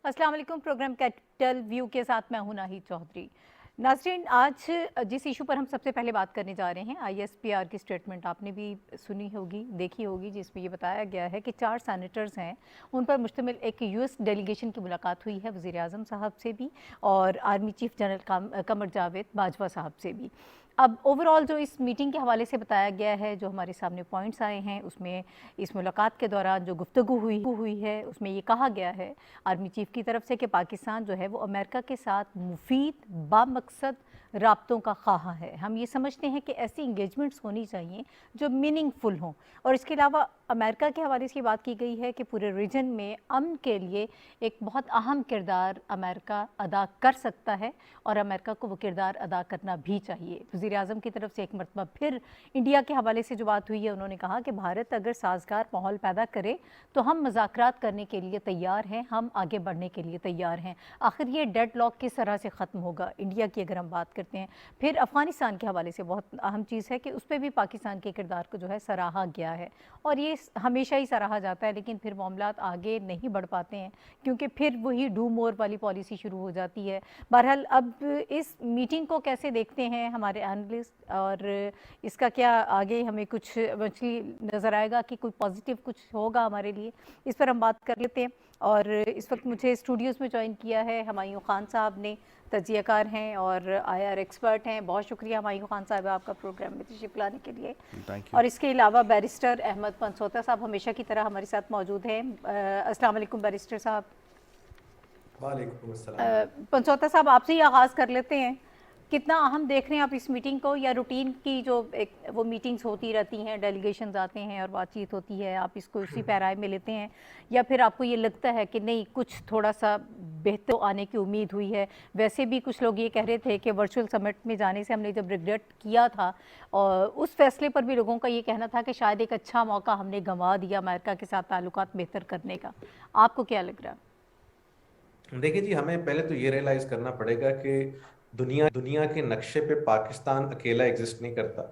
अस्सलाम वालेकुम। Programme capital view के साथ मैं हूं नाहिद चौधरी। नाज़रीन, आज जिस इशू पर हम सबसे पहले बात करने जा रहे हैं, आईएसपीआर की स्टेटमेंट आपने भी सुनी होगी, देखी होगी, जिसमें ये बताया गया है कि 4 सैनेटर्स हैं, उन पर मुश्तमिल एक यूएस डेलीगेशन की मुलाकात हुई है वज़ीर आज़म साहब से भी और army chief general Qamar Javed Bajwa साहब से भी। अब ओवरऑल जो इस मीटिंग के हवाले से बताया गया है, जो हमारे सामने पॉइंट्स आए हैं, उसमें इस मुलाकात के दौरान जो गुफ्तगू हुई है, उसमें ये कहा गया है आर्मी चीफ की तरफ से कि पाकिस्तान जो है वो अमेरिका के साथ मुफीद बामकसद राब्तों का ख़्वाह है। हम ये समझते हैं कि ऐसी इंगेजमेंट्स होनी चाहिए जो मीनिंगफुल हों। और इसके अलावा अमेरिका के हवाले से बात की गई है कि पूरे रीजन में अमन के लिए एक बहुत अहम किरदार अमेरिका अदा कर सकता है और अमेरिका को वो किरदार अदा करना भी चाहिए। वज़ीर आज़म की तरफ से एक मरतबा फिर इंडिया के हवाले से जो बात हुई है, उन्होंने कहा कि भारत अगर साजगार माहौल पैदा करे तो हम मुज़ाकरात करने के लिए तैयार हैं, हम आगे बढ़ने के लिए तैयार हैं। आखिर ये डेड लॉक किस तरह से ख़त्म होगा इंडिया की अगर हम बात करते हैं। फिर अफ़गानिस्तान के हवाले से बहुत अहम चीज़ है कि उस पर भी पाकिस्तान के किरदार को जो है सराहा गया है और ये हमेशा ही सराहा जाता है, लेकिन फिर मामलात आगे नहीं बढ़ पाते हैं क्योंकि फिर वही डू मोर वाली पॉलिसी शुरू हो जाती है। बहरहाल अब इस मीटिंग को कैसे देखते हैं हमारे एनालिस्ट, और इसका क्या आगे हमें कुछ एक्चुअली नज़र आएगा कि कोई पॉजिटिव कुछ होगा हमारे लिए, इस पर हम बात कर लेते हैं। और इस वक्त मुझे स्टूडियोज़ में ज्वाइन किया है हमायूं खान साहब ने, तजियाकार हैं और आईआर एक्सपर्ट हैं। बहुत शुक्रिया हमायूं खान साहब आपका प्रोग्राम में तशरीफ़ लाने के लिए। और इसके अलावा बैरिस्टर अहमद पंचोता साहब हमेशा की तरह हमारे साथ मौजूद हैं। अस्सलाम वालेकुम बैरिस्टर साहब। वालेकुम अस्सलाम। पंचोता साहब, आपसे ही आगाज़ कर लेते हैं। कितना अहम देख रहे हैं आप इस मीटिंग को, या रूटीन की जो एक वो मीटिंग्स होती रहती हैं, डेलीगेशंस आते हैं और बातचीत होती है, आप इसको उसी पैराए में लेते हैं, या फिर आपको ये लगता है कि नहीं कुछ थोड़ा सा बेहतर आने की उम्मीद हुई है? वैसे भी कुछ लोग ये कह रहे थे कि वर्चुअल समिट में जाने से हमने जब रिग्रेट किया था और उस फैसले पर भी लोगों का ये कहना था कि शायद एक अच्छा मौका हमने गंवा दिया अमेरिका के साथ ताल्लुकात बेहतर करने का। आपको क्या लग रहा है? देखिए जी, हमें पहले तो ये रियलाइज करना पड़ेगा कि दुनिया के नक्शे पे पाकिस्तान अकेला एग्जिस्ट नहीं करता।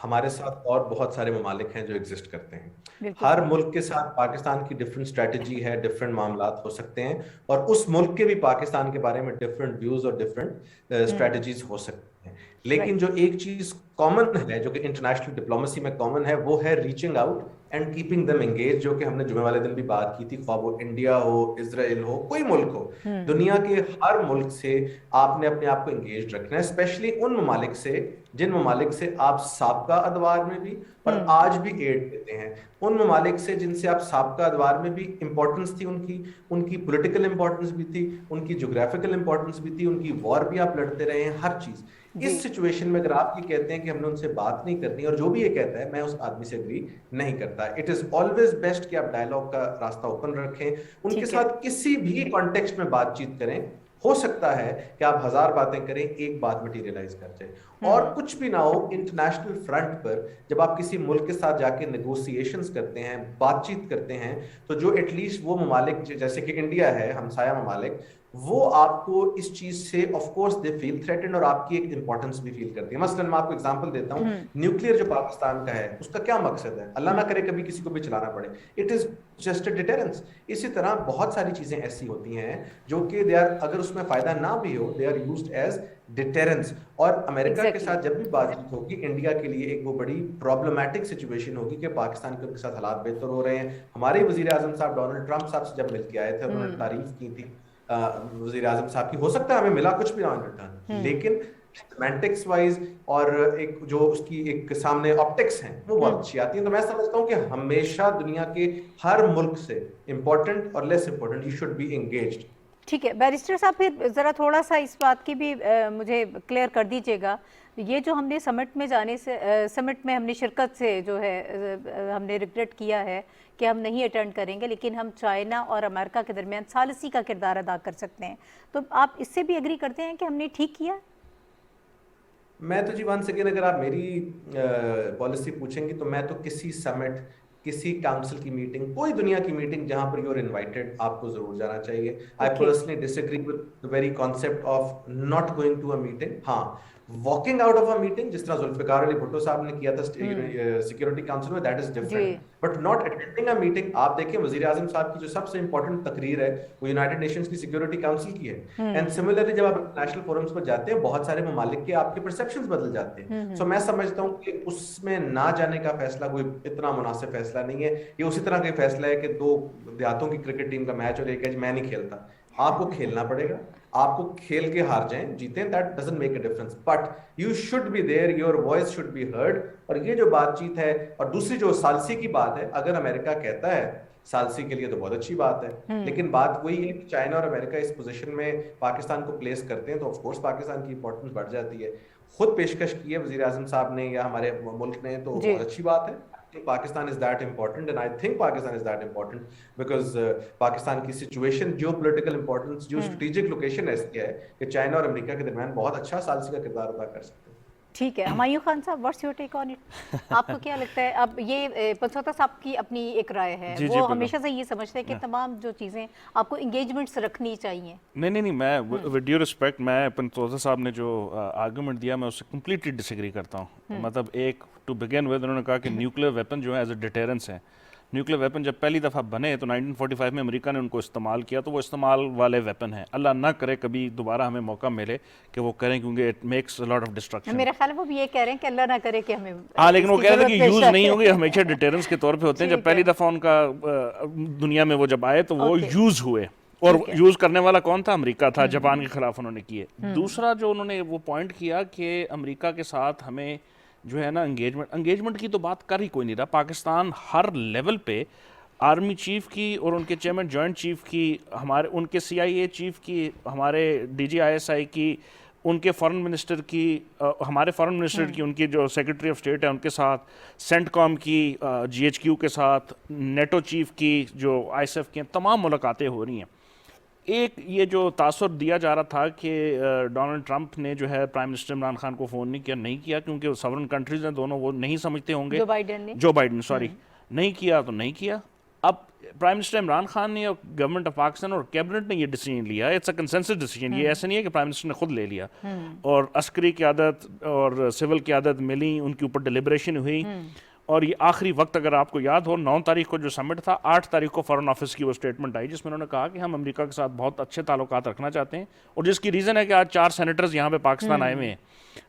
हमारे साथ और बहुत सारे ममालिक हैं जो एग्जिस्ट करते हैं। बिल्कुल हर सही। मुल्क के साथ पाकिस्तान की डिफरेंट स्ट्रेटजी है, डिफरेंट मामलात हो सकते हैं, और उस मुल्क के भी पाकिस्तान के बारे में डिफरेंट व्यूज और डिफरेंट स्ट्रेटजीज हो सकती हैं। लेकिन राइट। जो एक चीज कॉमन है, जो कि इंटरनेशनल डिप्लोमेसी में कॉमन है, वो है reaching out and keeping them engage, जो कि हमने जुमे वाले दिन भी बात की थी। ख्वाह वो इंडिया हो, इजराइल हो, कोई मुल्क हो, दुनिया के हर मुल्क से आपने अपने आप को एंगेज रखना है, स्पेशली उन ममालिक से जिन ममालिक से आप साबका अदवार में भी और आज भी एड देते हैं। उन ममालिक से जिनसे आप साबका अदवार में भी इंपॉर्टेंस थी, उनकी उनकी पॉलिटिकल इंपॉर्टेंस भी थी, उनकी ज्योग्राफिकल इंपॉर्टेंस भी थी, उनकी वॉर भी आप लड़ते रहे हैं, हर चीज। जी। इस सिचुएशन में अगर आप ये कहते हैं कि हमने उनसे बात नहीं करनी, और जो भी ये कहता है मैं उस आदमी से एग्री नहीं करता। इट इज ऑलवेज बेस्ट कि आप डायलॉग का रास्ता ओपन रखें, उनके ठीक है। साथ किसी भी कॉन्टेक्स्ट में बातचीत करें। हो सकता है कि आप 1000 बातें करें, एक बात मटेरियलाइज कर जाए। और कुछ भी ना हो, इंटरनेशनल फ्रंट पर जब आप किसी मुल्क के साथ जाके नेगोशिएशंस करते हैं, बातचीत करते हैं, तो जो एटलीस्ट वो ममालिक जैसे कि इंडिया है, हमसाया ममालिक, वो आपको इस चीज से of course they feel threatened और आपकी एक इंपॉर्टेंस भी फील करती है। मसलन मैं आपको एग्जांपल देता हूं, न्यूक्लियर जो पाकिस्तान का है, उसका क्या मकसद है? अल्लाह ना करे कभी किसी को भी चलाना पड़े। It is just a deterrence. इसी तरह बहुत सारी चीजें ऐसी होती हैं जो कि दे आर, अगर उसमें फायदा ना भी हो, they are used as deterrence. और अमेरिका के साथ जब भी बातचीत होगी, इंडिया के लिए एक वो बड़ी प्रॉब्लमैटिक सिचुएशन होगी कि पाकिस्तान के उनके साथ हालात बेहतर हो रहे हैं। हमारे वजीर आजम साहब डोनाल्ड ट्रंप साहब से जब मिल के आए थे, उन्होंने तारीफ की थी वजीर आजम साहब की। हो सकता है हमें मिला कुछ भी ना इन रिटर्न, लेकिन सेमेंटिक्स वाइज और एक जो उसकी एक सामने ऑप्टिक्स हैं वो बहुत अच्छी आती है। तो मैं समझता हूं कि हमेशा दुनिया के हर मुल्क से इंपॉर्टेंट और less important, you should B engaged. ठीक है बैरिस्टर साहब, फिर ज़रा थोड़ा सा इस बात की भी मुझे क्लियर कर दीजिएगा। ये जो हमने समिट में जाने से समिट में हमने शिरकत से जो है हमने रिग्रेट किया है कि हम नहीं अटेंड करेंगे, लेकिन हम चाइना और अमेरिका के दरमियान सालिसी का किरदार अदा कर सकते हैं, तो आप इससे भी एग्री करते हैं कि हमने ठीक किया? मैं तो जी वंस अगेन, अगर आप मेरी पॉलिसी पूछेंगे तो मैं तो किसी समिट, किसी काउंसिल की मीटिंग, कोई दुनिया की मीटिंग जहां पर यूर इनवाइटेड, आपको जरूर जाना चाहिए। I personally disagree with the very concept of not going to a meeting. हाँ, walking out of a meeting, जिस तरह जुल्फिकार अली भुट्टो साहब ने किया था सिक्योरिटी काउंसिल में, that is different, but not attending a meeting. आप देखिए वजीर आजम साहब की जो सबसे इंपॉर्टेंट तकरीर है वो यूनाइटेड नेशंस की सिक्योरिटी काउंसिल की है। एंड सिमिलरली जब आप इंटरनेशनल फोरम्स पर जाते हैं, बहुत सारे ममालिक के आपके परसेप्शंस बदल जाते हैं। सो मैं समझता हूँ कि उसमें ना जाने का फैसला कोई इतना मुनासिब फैसला नहीं है। ये उसी तरह का फैसला है कि दो देहातों की क्रिकेट टीम का मैच और एक है मैं नहीं खेलता। आपको खेलना पड़ेगा, आपको खेल के हार जाएं जीतें, that doesn't make a difference, but you should be there, your voice should be heard. और ये जो बातचीत है, और दूसरी जो सालसी की बात है, अगर अमेरिका कहता है सालसी के लिए तो बहुत अच्छी बात है, लेकिन बात वही है कि चाइना और अमेरिका इस पोजीशन में पाकिस्तान को प्लेस करते हैं तो ऑफ कोर्स पाकिस्तान की इंपॉर्टेंस बढ़ जाती है। खुद पेशकश की है वजीर आजम साहब ने या हमारे मुल्क ने, तो बहुत अच्छी बात है। Pakistan is that important, and I think Pakistan is that important because Pakistan की सिचुएशन, जियो पोलिटिकल इंपॉर्टेंस, जो स्ट्रेटेजिक लोकेशन है इसकी है कि चाइना और अमेरिका के दरमियान बहुत अच्छा सालसी का किरदार अदा कर सकते हैं। ठीक है, हुमायूं खान साहब, what's your take on it? आपको क्या लगता है? अब ये पंचोता साहब की अपनी एक राय है, वो हमेशा से ये समझते हैं कि तमाम जो चीज़ें आपको इंगेजमेंट्स रखनी चाहिए। नहीं, मैं विद ड्यू रिस्पेक्ट, मैं पंचोता साहब ने जो आर्गूमेंट दिया मैं उससे कम्प्लीटली डिसएग्री करता हूँ। मतलब एक टू बिगिन विद उन्होंने कहा कि न्यूक्लियर वेपन जो है एज अ डिटेरेंस है। न्यूक्लियर वेपन जब पहली दफ़ा बने तो 1945 में अमेरिका ने उनको इस्तेमाल किया, तो वो इस्तेमाल वाले वेपन है। अल्लाह ना करे कभी दोबारा हमें मौका मिले कि वो करें, क्योंकि it makes a lot of destruction. मेरा ख्याल है वो भी ये कह रहे हैं कि अल्लाह ना करे कि हमें, हाँ, लेकिन वो कह रहे थे कि यूज़ नहीं होंगे, हमेशा डिटेरेंस के तौर पे होते हैं। जब पहली दफ़ा उनका दुनिया में वो जब आए तो वो यूज़ हुए, और यूज़ करने वाला कौन था? अमेरिका था। जापान के खिलाफ उन्होंने किए। दूसरा जो उन्होंने वो पॉइंट किया कि अमेरिका के साथ हमें जो है ना एंगेजमेंट की तो बात कर ही कोई नहीं रहा। पाकिस्तान हर लेवल पे आर्मी चीफ की और उनके चेयरमैन जॉइंट चीफ की, हमारे उनके CIA चीफ की, हमारे DG ISI की, उनके फॉरेन मिनिस्टर की, हमारे फॉरेन मिनिस्टर की, उनकी जो सेक्रेटरी ऑफ स्टेट है उनके साथ, सेंटकॉम की, GHQ के साथ, नेटो चीफ की, जो ISAF की, तमाम मुलाकातें हो रही हैं। एक ये जो तासुर दिया जा रहा था कि डोनाल्ड ट्रंप ने जो है प्राइम मिनिस्टर इमरान खान को फ़ोन नहीं किया क्योंकि सॉवरेन कंट्रीज हैं दोनों, वो नहीं समझते होंगे। जो बाइडन सॉरी नहीं किया तो नहीं किया। अब प्राइम मिनिस्टर इमरान खान ने और गवर्नमेंट ऑफ पाकिस्तान और कैबिनेट ने ये डिसीजन लिया। It's a consensus decision. ये ऐसा नहीं है कि प्राइम मिनिस्टर ने खुद ले लिया। और अस्करी क़यादत और सिविल क़यादत मिली, उनके ऊपर डिलिब्रेशन हुई, और ये आखिरी वक्त अगर आपको याद हो 9 तारीख को जो समिट था, 8 तारीख को फॉरेन ऑफिस की वो स्टेटमेंट आई जिसमें उन्होंने कहा कि हम अमेरिका के साथ बहुत अच्छे ताल्लुकात रखना चाहते हैं। और जिसकी रीज़न है कि आज 4 सेनेटर्स यहाँ पे पाकिस्तान आए हुए हैं,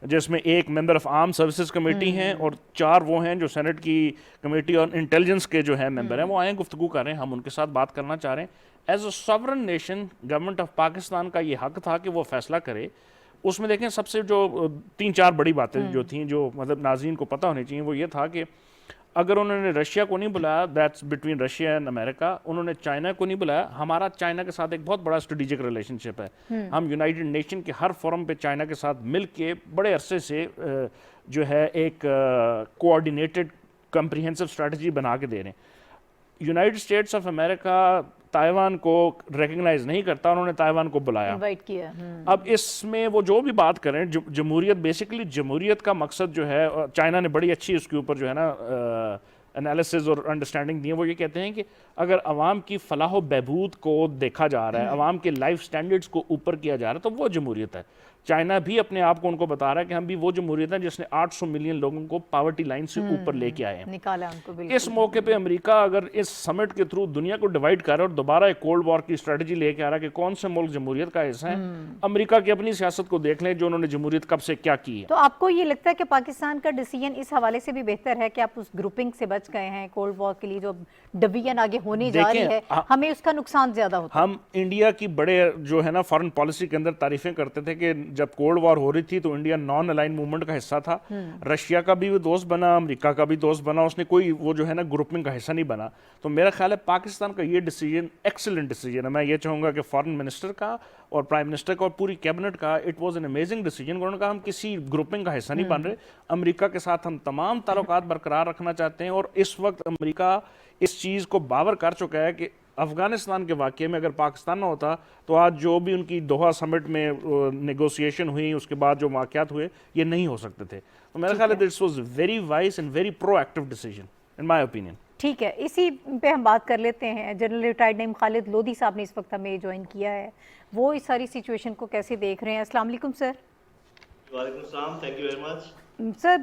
जिसमें एक member of arm services committee हैं और 4 वो हैं जो सेनेट की कमेटी और इंटेलिजेंस के जो है मेंबर हैं, वो आए गुफ्तगू कर रहे हैं, हम उनके साथ बात करना चाह रहे हैं। As a sovereign nation government of Pakistan का ये हक था कि वो फैसला करे। उसमें देखें सबसे जो 3-4 बड़ी बातें जो थी, जो मतलब नाज़रीन को पता होनी चाहिए, वो ये था कि अगर उन्होंने रशिया को नहीं बुलाया, that's between Russia and America, उन्होंने चाइना को नहीं बुलाया, हमारा चाइना के साथ एक बहुत बड़ा स्ट्रेटेजिक रिलेशनशिप है। हम यूनाइटेड नेशन के हर फोरम पे चाइना के साथ मिल के बड़े अरसे से जो है एक कोऑर्डिनेटेड कम्प्रिहेंसिव स्ट्रेटजी बना के दे रहे हैं। United states of America Taiwan को रिकग्नाइज नहीं करता, उन्होंने ताइवान को बुलाया, इनवाइट किया। अब इसमें वो जो भी बात करें, जमहूरियत, बेसिकली जमहूरियत का मकसद जो है, चाइना ने बड़ी अच्छी उसके ऊपर जो है ना एनालिसिस और अंडरस्टैंडिंग दी है। वो ये कहते हैं कि अगर अवाम की फलाह बहबूद को देखा जा रहा है, अवाम के लाइफ स्टैंडर्ड्स को ऊपर किया जा रहा है, तो वो जमहूरियत है। चाइना भी अपने आप को उनको बता रहा है कि हम भी वो जमहूरियत है जिसने 800 मिलियन लोगों को पावर्टी लाइन से ऊपर लेके आए हैं, निकाला उनको। इस मौके पे अमेरिका अगर इस समिट के थ्रू दुनिया को डिवाइड कर रहा है और दोबारा एक कोल्ड वॉर की स्ट्रेटजी लेके आ रहा है कि कौन से मुल्क जमहूरियत का हिस्सा है, अमेरिका की अपनी सियासत को देख लें जो उन्होंने जमहूरियत कब से क्या की है। तो आपको ये लगता है कि पाकिस्तान का डिसीजन इस हवाले से भी बेहतर है कि आप उस ग्रुपिंग से बच गए हैं? कोल्ड वॉर के लिए जो डिवीजन आगे होने जा रही है, हमें उसका नुकसान ज्यादा होता है। हम इंडिया की बड़े जो है ना फॉरेन पॉलिसी के अंदर तारीफें करते थे कि जब कोल्ड वॉर हो रही थी तो इंडिया नॉन अलाइन मूवमेंट का हिस्सा था, रशिया का भी वो दोस्त बना, अमेरिका का भी दोस्त बना, उसने कोई वो जो है ना ग्रुपिंग का हिस्सा नहीं बना। तो मेरा ख्याल है पाकिस्तान का ये डिसीजन एक्सीलेंट डिसीजन है। मैं ये चाहूँगा कि फॉरेन मिनिस्टर का और प्राइम मिनिस्टर का और पूरी कैबिनेट का it was an amazing decision. उन्होंने कहा हम किसी ग्रुपिंग का हिस्सा नहीं बन रहे, अमेरिका के साथ हम तमाम ताल्लुकात बरकरार रखना चाहते हैं। और इस वक्त अमेरिका इस चीज़ को बावर कर चुका है कि अफगानिस्तान के वाक़े में अगर पाकिस्तान ना होता तो आज जो भी उनकी दोहा समिट में नेगोशिएशन हुई, उसके बाद जो वाक़यात हुए, ये नहीं हो सकते थे। तो मेरा ख्याल है this was very wise and very proactive decision in my opinion. ठीक है, इसी पे हम बात कर लेते हैं। General retired name Khalid Lodhi साहब ने इस वक्त हमें ज्वाइन किया है, वो इस सारी सिचुएशन को कैसे देख रहे हैं? अस्सलाम वालेकुम सर। वालेकुम सलाम, thank you very much. Sir,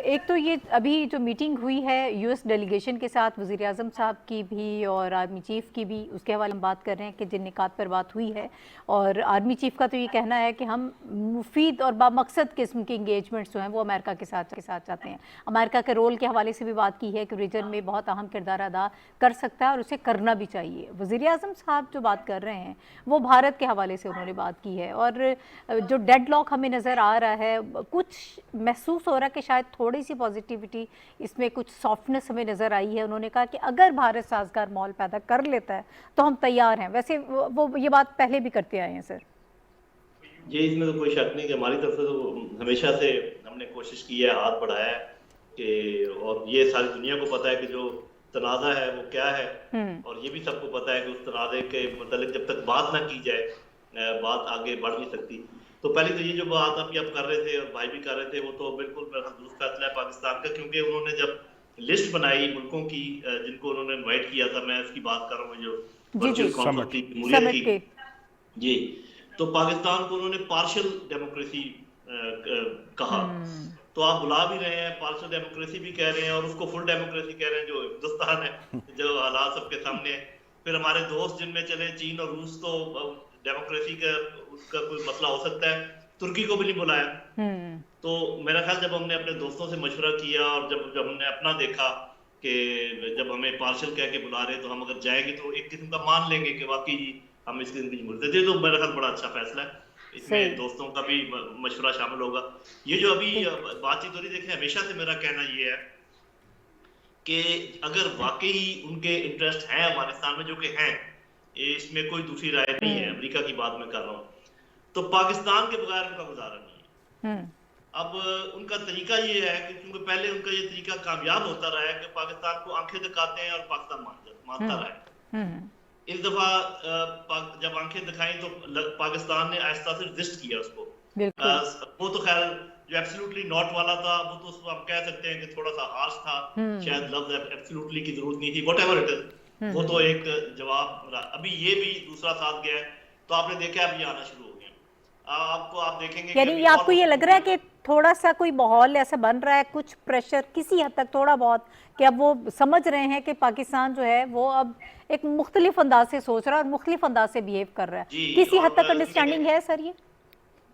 एक तो ये अभी जो मीटिंग हुई है यूएस डेलीगेशन के साथ, वज़ीर आज़म साहब की भी और आर्मी चीफ़ की भी, उसके हवाले हम बात कर रहे हैं कि जिन निकात पर बात हुई है। और आर्मी चीफ़ का तो ये कहना है कि हम मुफीद और बामकसद किस्म के इंगेजमेंट्स जो हैं वो अमेरिका के साथ चाहते हैं। अमेरिका के रोल के हवाले से भी बात की है कि रीजन में बहुत अहम किरदार अदा कर सकता है और उसे करना भी चाहिए। वज़ीर आज़म साहब जो बात कर रहे हैं वो भारत के हवाले से उन्होंने बात की है, और जो डेडलॉक हमें नज़र आ रहा है, कुछ महसूस हो रहा है कि शायद थोड़ी सी पॉजिटिविटी इसमें, कुछ सॉफ्टनेस हमें नज़र आई है। उन्होंने कहा कि अगर भारत साजगार माहौल पैदा कर लेता है तो हम तैयार हैं। वैसे वो ये बात पहले भी करते आए हैं सर। जी, इसमें तो कोई शक नहीं कि हमारी तरफ से तो हमेशा से हमने कोशिश की है, हाथ बढ़ाया है कि, और ये सारी दुनिया को पता है कि जो तनाज़ा है वो क्या है, और ये भी सबको पता है कि उस तनाज़े के मतलब जब तक बात ना की जाए बात आगे बढ़ नहीं सकती। तो पहले तो ये जो बात अभी आप कर रहे थे और भाई भी कर रहे थे, वो तो बिल्कुल मेरा दुरुस्त फैसला है पाकिस्तान का, क्योंकि उन्होंने जब लिस्ट बनाई मुल्कों की जिनको उन्होंने इनवाइट किया था, मैं इसकी बात कर रहा हूँ जो जी जी, वर्चुअल कॉन्फ्रेंस की समिट शमूलियत की के जी, तो पाकिस्तान को उन्होंने पार्शियल डेमोक्रेसी कहा। तो आप बुला भी रहे हैं, पार्शियल डेमोक्रेसी भी कह रहे हैं और उसको फुल डेमोक्रेसी कह रहे हैं, जो हिंदुस्तान है, जो हालात सबके सामने है। फिर हमारे दोस्त जिनमें चले चीन और रूस, तो डेमोक्रेसी का उसका कोई मसला हो सकता है, तुर्की को भी नहीं बुलाया। तो मेरा ख्याल जब हमने अपने दोस्तों से मशवरा किया और जब हमने अपना देखा कि जब हमें पार्शियल कह के बुला रहे, तो हम अगर जाएंगे तो एक किस्म का मान लेंगे कि वाकई हम इस किस्म की जमहूरियत है, तो मेरा ख्याल बड़ा अच्छा फैसला है। इसमें दोस्तों का भी मशवरा शामिल होगा। ये जो अभी बातचीत हो रही, देखें हमेशा से मेरा कहना ये है कि अगर वाकई उनके इंटरेस्ट हैं अफगानिस्तान में, जो कि हैं, इसमें कोई दूसरी राय नहीं है, अमेरिका की बात मैं कर रहा हूँ, तो पाकिस्तान के बगैर उनका गुजारा नहीं है। अब उनका तरीका ये है कि क्योंकि पहले उनका ये तरीका कामयाब होता रहा है कि पाकिस्तान को आंखें दिखाते हैं और पाकिस्तान मानता रहा है। इस दफा जब आंखें दिखाई तो पाकिस्तान ने आहिस्ता से रजिस्ट किया उसको। वो तो खैर जो एब्सोल्युटली नॉट वाला था, वो तो उसको आप कह सकते हैं कि थोड़ा सा हार्श था, शायद लफ्ज एब्सोल्युटली की जरूरत नहीं थी, व्हाटएवर इट इज, वो तो एक जवाब। अभी ये भी दूसरा साथ गया है, तो आपने देखा अभी आना शुरू हो गया। आप देखेंगे, यानी आपको ये लग रहा है कि थोड़ा सा कोई माहौल ऐसा बन रहा है, कुछ प्रेशर किसी हद तक थोड़ा बहुत, कि अब वो समझ रहे हैं कि पाकिस्तान जो है वो अब एक मुख्तलिफ अंदाज से सोच रहा है और मुख्तलिफ अंदाज से बिहेव कर रहा है, किसी हद तक अंडरस्टैंडिंग है सर ये?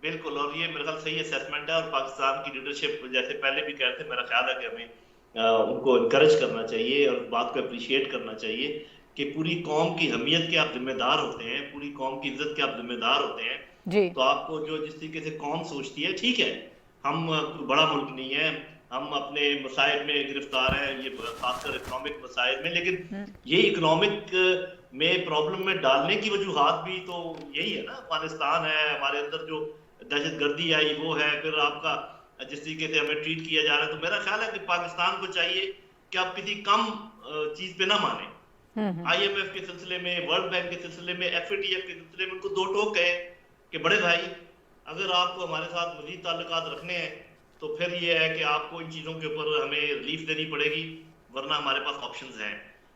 बिल्कुल, और ये मेरे ख्याल सही असेसमेंट है। और पाकिस्तान की लीडरशिप, जैसे पहले भी कहते हैं, मेरा ख्याल है कि हमें उनको इनकरेज करना चाहिए और बात को अप्रिशिएट करना चाहिए कि पूरी कौम की हमीयत के आप जिम्मेदार होते हैं, पूरी कौम की इज्जत के आप जिम्मेदार होते हैं जी। तो आपको जो जिस तरीके से कौम सोचती है, ठीक है, हम कोई बड़ा मुल्क नहीं है, हम अपने मसाइल में गिरफ्तार हैं, ये खासकर इकोनॉमिक मसाइल में, लेकिन ये इकोनॉमिक में प्रॉब्लम में डालने की वजूहात भी तो यही है ना, अफगानिस्तान है, हमारे अंदर जो दहशतगर्दी आई वो है, फिर आपका जिस तरीके से हमें ट्रीट किया जा रहा है। तो मेरा ख्याल है कि पाकिस्तान को चाहिए कि आप किसी कम चीज पे ना माने। IMF के सिलसिले में, वर्ल्ड बैंक के सिलसिले में, FATF के सिलसिले में उनको दो टोक कहे कि बड़े भाई, अगर आपको हमारे साथ मजीद ताल्लुकात रखने हैं तो फिर ये है कि आपको इन चीज़ों के ऊपर हमें रिलीफ देनी पड़ेगी, वरना हमारे पास ऑप्शंस हैं।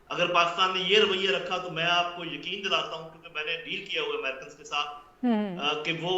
अगर पाकिस्तान ने ये रवैया रखा तो मैं आपको यकीन दिलाता हूँ, क्योंकि मैंने डील किया हुआ अमेरिकन के साथ, कि वो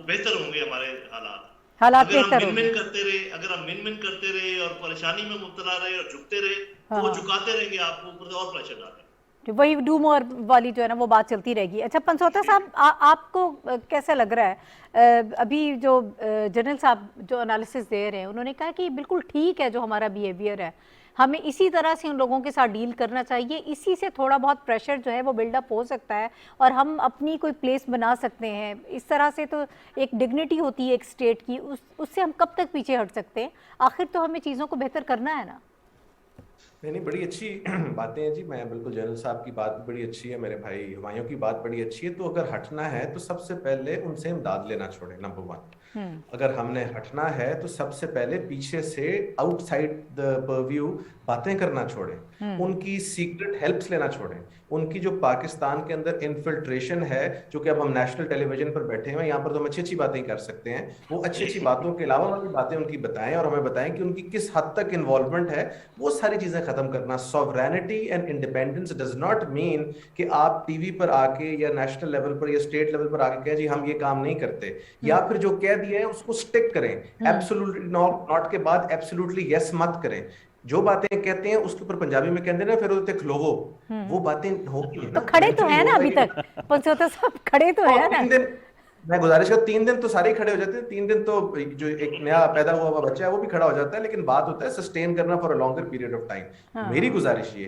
बेहतर होंगे हमारे हालात। अगर हम मिन-मिन करते रहे और परेशानी में मुब्तला रहे और झुकते रहे, तो वो झुकाते रहेंगे, आपको ऊपर से और प्रेशर डालेंगे, वही डू मोर वाली जो है ना वो बात चलती रहेगी। अच्छा पनसोता साहब, आपको कैसा लग रहा है? अभी जो जनरल साहब जो एनालिसिस दे रहे हैं, उन्होंने कहा कि बिल्कुल ठीक है जो हमारा बिहेवियर है, हमें इसी तरह से उन लोगों के साथ डील करना चाहिए, इसी से थोड़ा बहुत प्रेशर जो है वो बिल्डअप हो सकता है और हम अपनी कोई प्लेस बना सकते हैं। इस तरह से तो एक डिग्निटी होती है एक स्टेट की, उससे हम कब तक पीछे हट सकते हैं? आखिर तो हमें चीज़ों को बेहतर करना है ना। नहीं, बड़ी अच्छी बातें हैं जी। मैं बिल्कुल, जनरल साहब की बात भी बड़ी अच्छी है, मेरे भाई हुमायूं की बात बड़ी अच्छी है। तो अगर हटना है तो सबसे पहले उनसे इमदाद लेना छोड़े, नंबर 1। अगर हमने हटना है तो सबसे पहले पीछे से आउटसाइड द परव्यू बातें करना छोड़ें, उनकी सीक्रेट हेल्प्स लेना छोड़ें, उनकी जो पाकिस्तान के अंदर इन्फिल्ट्रेशन है, जो कि अब हम नेशनल टेलीविजन पर बैठे हैं, यहाँ पर तो हम अच्छी अच्छी बातें कर सकते हैं, वो अच्छी अच्छी बातों के अलावा वाली बातें उनकी बताएं और हमें बताएं कि उनकी किस हद तक इन्वॉल्वमेंट है। वो सारी चीजें चीजें खत्म करना। Sovereignty and independence does not mean कि आप टीवी पर आके या नेशनल लेवल पर या स्टेट लेवल पर आके कहें जी हम ये काम नहीं करते, या फिर जो कह दिया है उसको स्टिक करें। एब्सोल्युटली नॉट के बाद एब्सोल्युटली यस मत करें। जो बातें कहते हैं उसके ऊपर पंजाबी में कहते हैं ना, फिर होते खलोवो, वो बातें होगी तो ना। खड़े तो है ना अभी तक पंचोता साहब, खड़े तो है ना। 3 दिन मैं गुजारिश कर, 3 दिन तो सारे ही खड़े हो जाते हैं, 3 दिन तो जो एक नया पैदा हुआ बच्चा है वो भी खड़ा हो जाता है, लेकिन बात होता है सस्टेन करना for a longer period of time. मेरी गुजारिश ये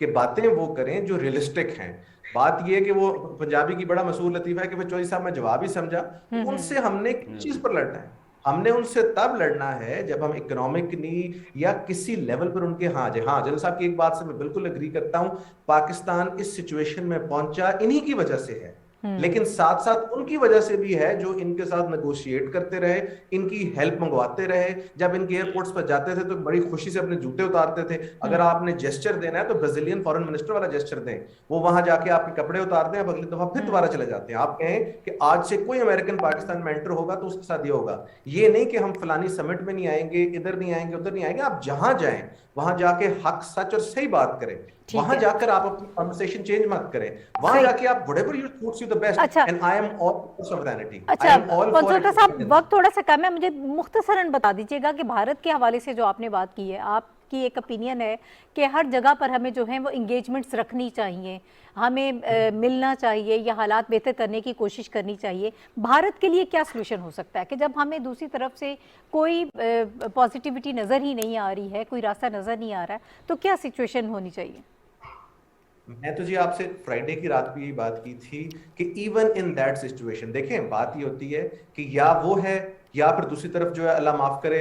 कि बातें वो करें जो रियलिस्टिक हैं। बात ये है कि वो पंजाबी की बड़ा मशहूर लतीफा है कि भाई चौधरी साहब मैं जवाब ही समझा, तो उनसे हमने किस चीज पर लड़ना है? हमने उनसे तब लड़ना है जब हम इकोनॉमिकली या किसी लेवल पर उनके, हाँ जनरल साहब की एक बात से मैं बिल्कुल एग्री करता हूं, पाकिस्तान इस सिचुएशन में पहुंचा इन्हीं की वजह से है, लेकिन साथ साथ उनकी वजह से भी है जो इनके साथ नेगोशिएट करते रहे, इनकी हेल्प मंगवाते रहे। जब इनके एयरपोर्ट्स पर जाते थे तो बड़ी खुशी से अपने जूते उतारते थे। अगर आपने जेस्चर देना है तो ब्राजीलियन फॉरेन मिनिस्टर वाला जेस्चर दें, वो वहां जाके आपके कपड़े उतार दें, अब अगली दफा फिर दोबारा चले जाते हैं। आप कहें कि आज से कोई अमेरिकन पाकिस्तान में एंटर होगा तो उसके साथ ये होगा, ये नहीं कि हम फलानी समिट में नहीं आएंगे, इधर नहीं आएंगे, उधर नहीं आएंगे। आप जहां जाएं वहां जाके हक सच और सही बात करें, वहां जाकर आप अपनी कन्वर्सेशन चेंज मत करें, वहां जाके आप whatever you suits you the best, and I am all for sovereignty. अच्छा पंचोता साहब, वक्त थोड़ा सा कम है, मुझे मुख्तसरन बता दीजिएगा कि भारत के हवाले से जो आपने बात की है, आपकी एक ओपिनियन है कि हर जगह पर हमें जो है वो इंगेजमेंट्स रखनी चाहिए, हमें मिलना चाहिए या हालात बेहतर करने की कोशिश करनी चाहिए। भारत के लिए क्या सोल्यूशन हो सकता है कि जब हमें दूसरी तरफ से कोई पॉजिटिविटी नज़र ही नहीं आ रही है, कोई रास्ता नज़र नहीं आ रहा है, तो क्या सिचुएशन होनी चाहिए? मैं तो जी आपसे फ्राइडे की रात भी यही बात की थी कि इवन इन दैट सिचुएशन, देखें बात ये होती है कि या वो है या फिर दूसरी तरफ जो है अल्लाह माफ करे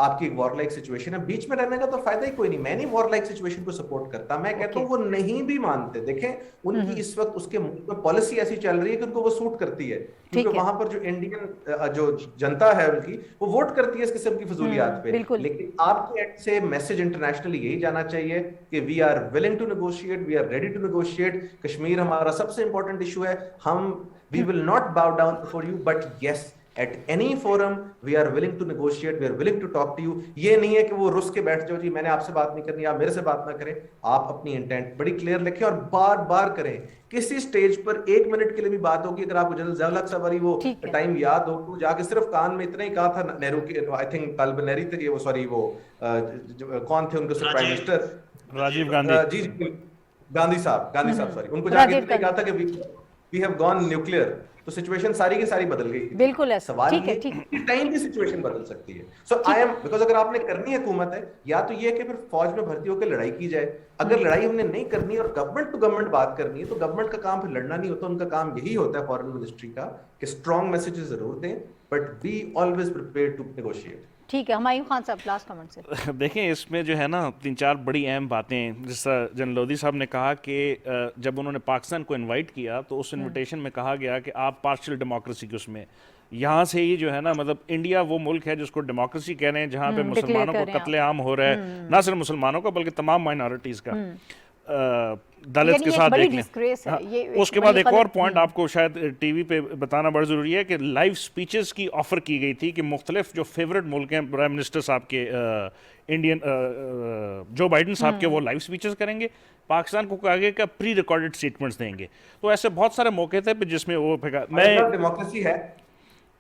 आपकी एक वॉर लाइक सिचुएशन है, बीच में रहने का तो फायदा ही कोई नहीं। मैं नहीं वॉर लाइक सिचुएशन को सपोर्ट करता, मैं कहता हूँ वो नहीं भी मानते। देखें उनकी इस वक्त उसके मुल्क में पॉलिसी ऐसी चल रही है कि उनको वो सूट करती है, क्योंकि वहां पर जो इंडियन जो जनता है उनकी वो वोट करती है इस किस्म की फजूलियात पे। लेकिन आपके एंड से मैसेज इंटरनेशनली यही जाना चाहिए कि we are willing to negotiate, we are ready to negotiate. Kashmir हमारा सबसे इंपॉर्टेंट इशू है, हम we will not bow down before you, but yes at any forum we are willing to negotiate, we are willing to talk to you। ये नहीं है कि वो रुस के बैठ जाओ जी मैंने आपसे बात नहीं करनी, आप मेरे से बात ना करें। आप अपनी इंटेंट बड़ी क्लियर लिखें और बार बार करें। किसी स्टेज पर 1 मिनट के लिए भी बात होगी, अगर आपको जनरल ज़िया-उल-हक सवारी वो टाइम याद हो तो जाके सिर्फ कान में इतना ही कहा था नेहरू के, आई थिंक तलब नेहरू थे वो, सॉरी वो कौन थे उनके प्राइम मिनिस्टर, राजीव गांधी जी गांधी साहब सॉरी, उनको जाके इतना कहा था कि वी हैव गॉन न्यूक्लियर, तो सिचुएशन सारी की सारी बदल गई। बिल्कुल है, सवाल ठीक है, ये ठीक टाइम की सिचुएशन बदल सकती है। सो आई एम बिकॉज अगर आपने करनी है हुकूमत है, या तो ये कि फिर फौज में भर्ती होकर लड़ाई की जाए। अगर लड़ाई हमने नहीं करनी और गवर्नमेंट टू गवर्नमेंट बात करनी है तो गवर्नमेंट का काम फिर लड़ना नहीं होता, उनका काम यही होता है फॉरेन मिनिस्ट्री का कि स्ट्रॉन्ग मैसेजेस जरूर दें, but be always prepared to negotiate. ठीक है, हुमायूं खान साहब लास्ट कमेंट से। देखें इसमें जो है ना 3-4 बड़ी अहम बातें, जैसा जनरल लोधी साहब ने कहा कि जब उन्होंने पाकिस्तान को इनवाइट किया तो उस इनविटेशन में कहा गया कि आप पार्शियल डेमोक्रेसी के उसमें, यहाँ से ही जो है ना मतलब इंडिया वो मुल्क है जिसको डेमोक्रेसी कह रहे हैं जहाँ पे मुसलमानों को कत्लेआम हो रहा है, ना सिर्फ मुसलमानों का बल्कि तमाम माइनॉरिटीज़ का, दलित के साथ देख लें। उसके बाद एक और पॉइंट आपको शायद टीवी पे बताना बड़ा ज़रूरी है कि लाइव स्पीचेस की ऑफ़र की गई थी कि मुख्तलिफ जो फेवरेट मुल्क हैं प्राइम मिनिस्टर साहब के, इंडियन जो बाइडन साहब के, वो लाइव स्पीचेस करेंगे, पाकिस्तान को आगे का प्री रिकॉर्डेड स्टेटमेंट्स देंगे। तो ऐसे बहुत सारे मौके थे जिसमें वो मैं डेमोक्रेसी है।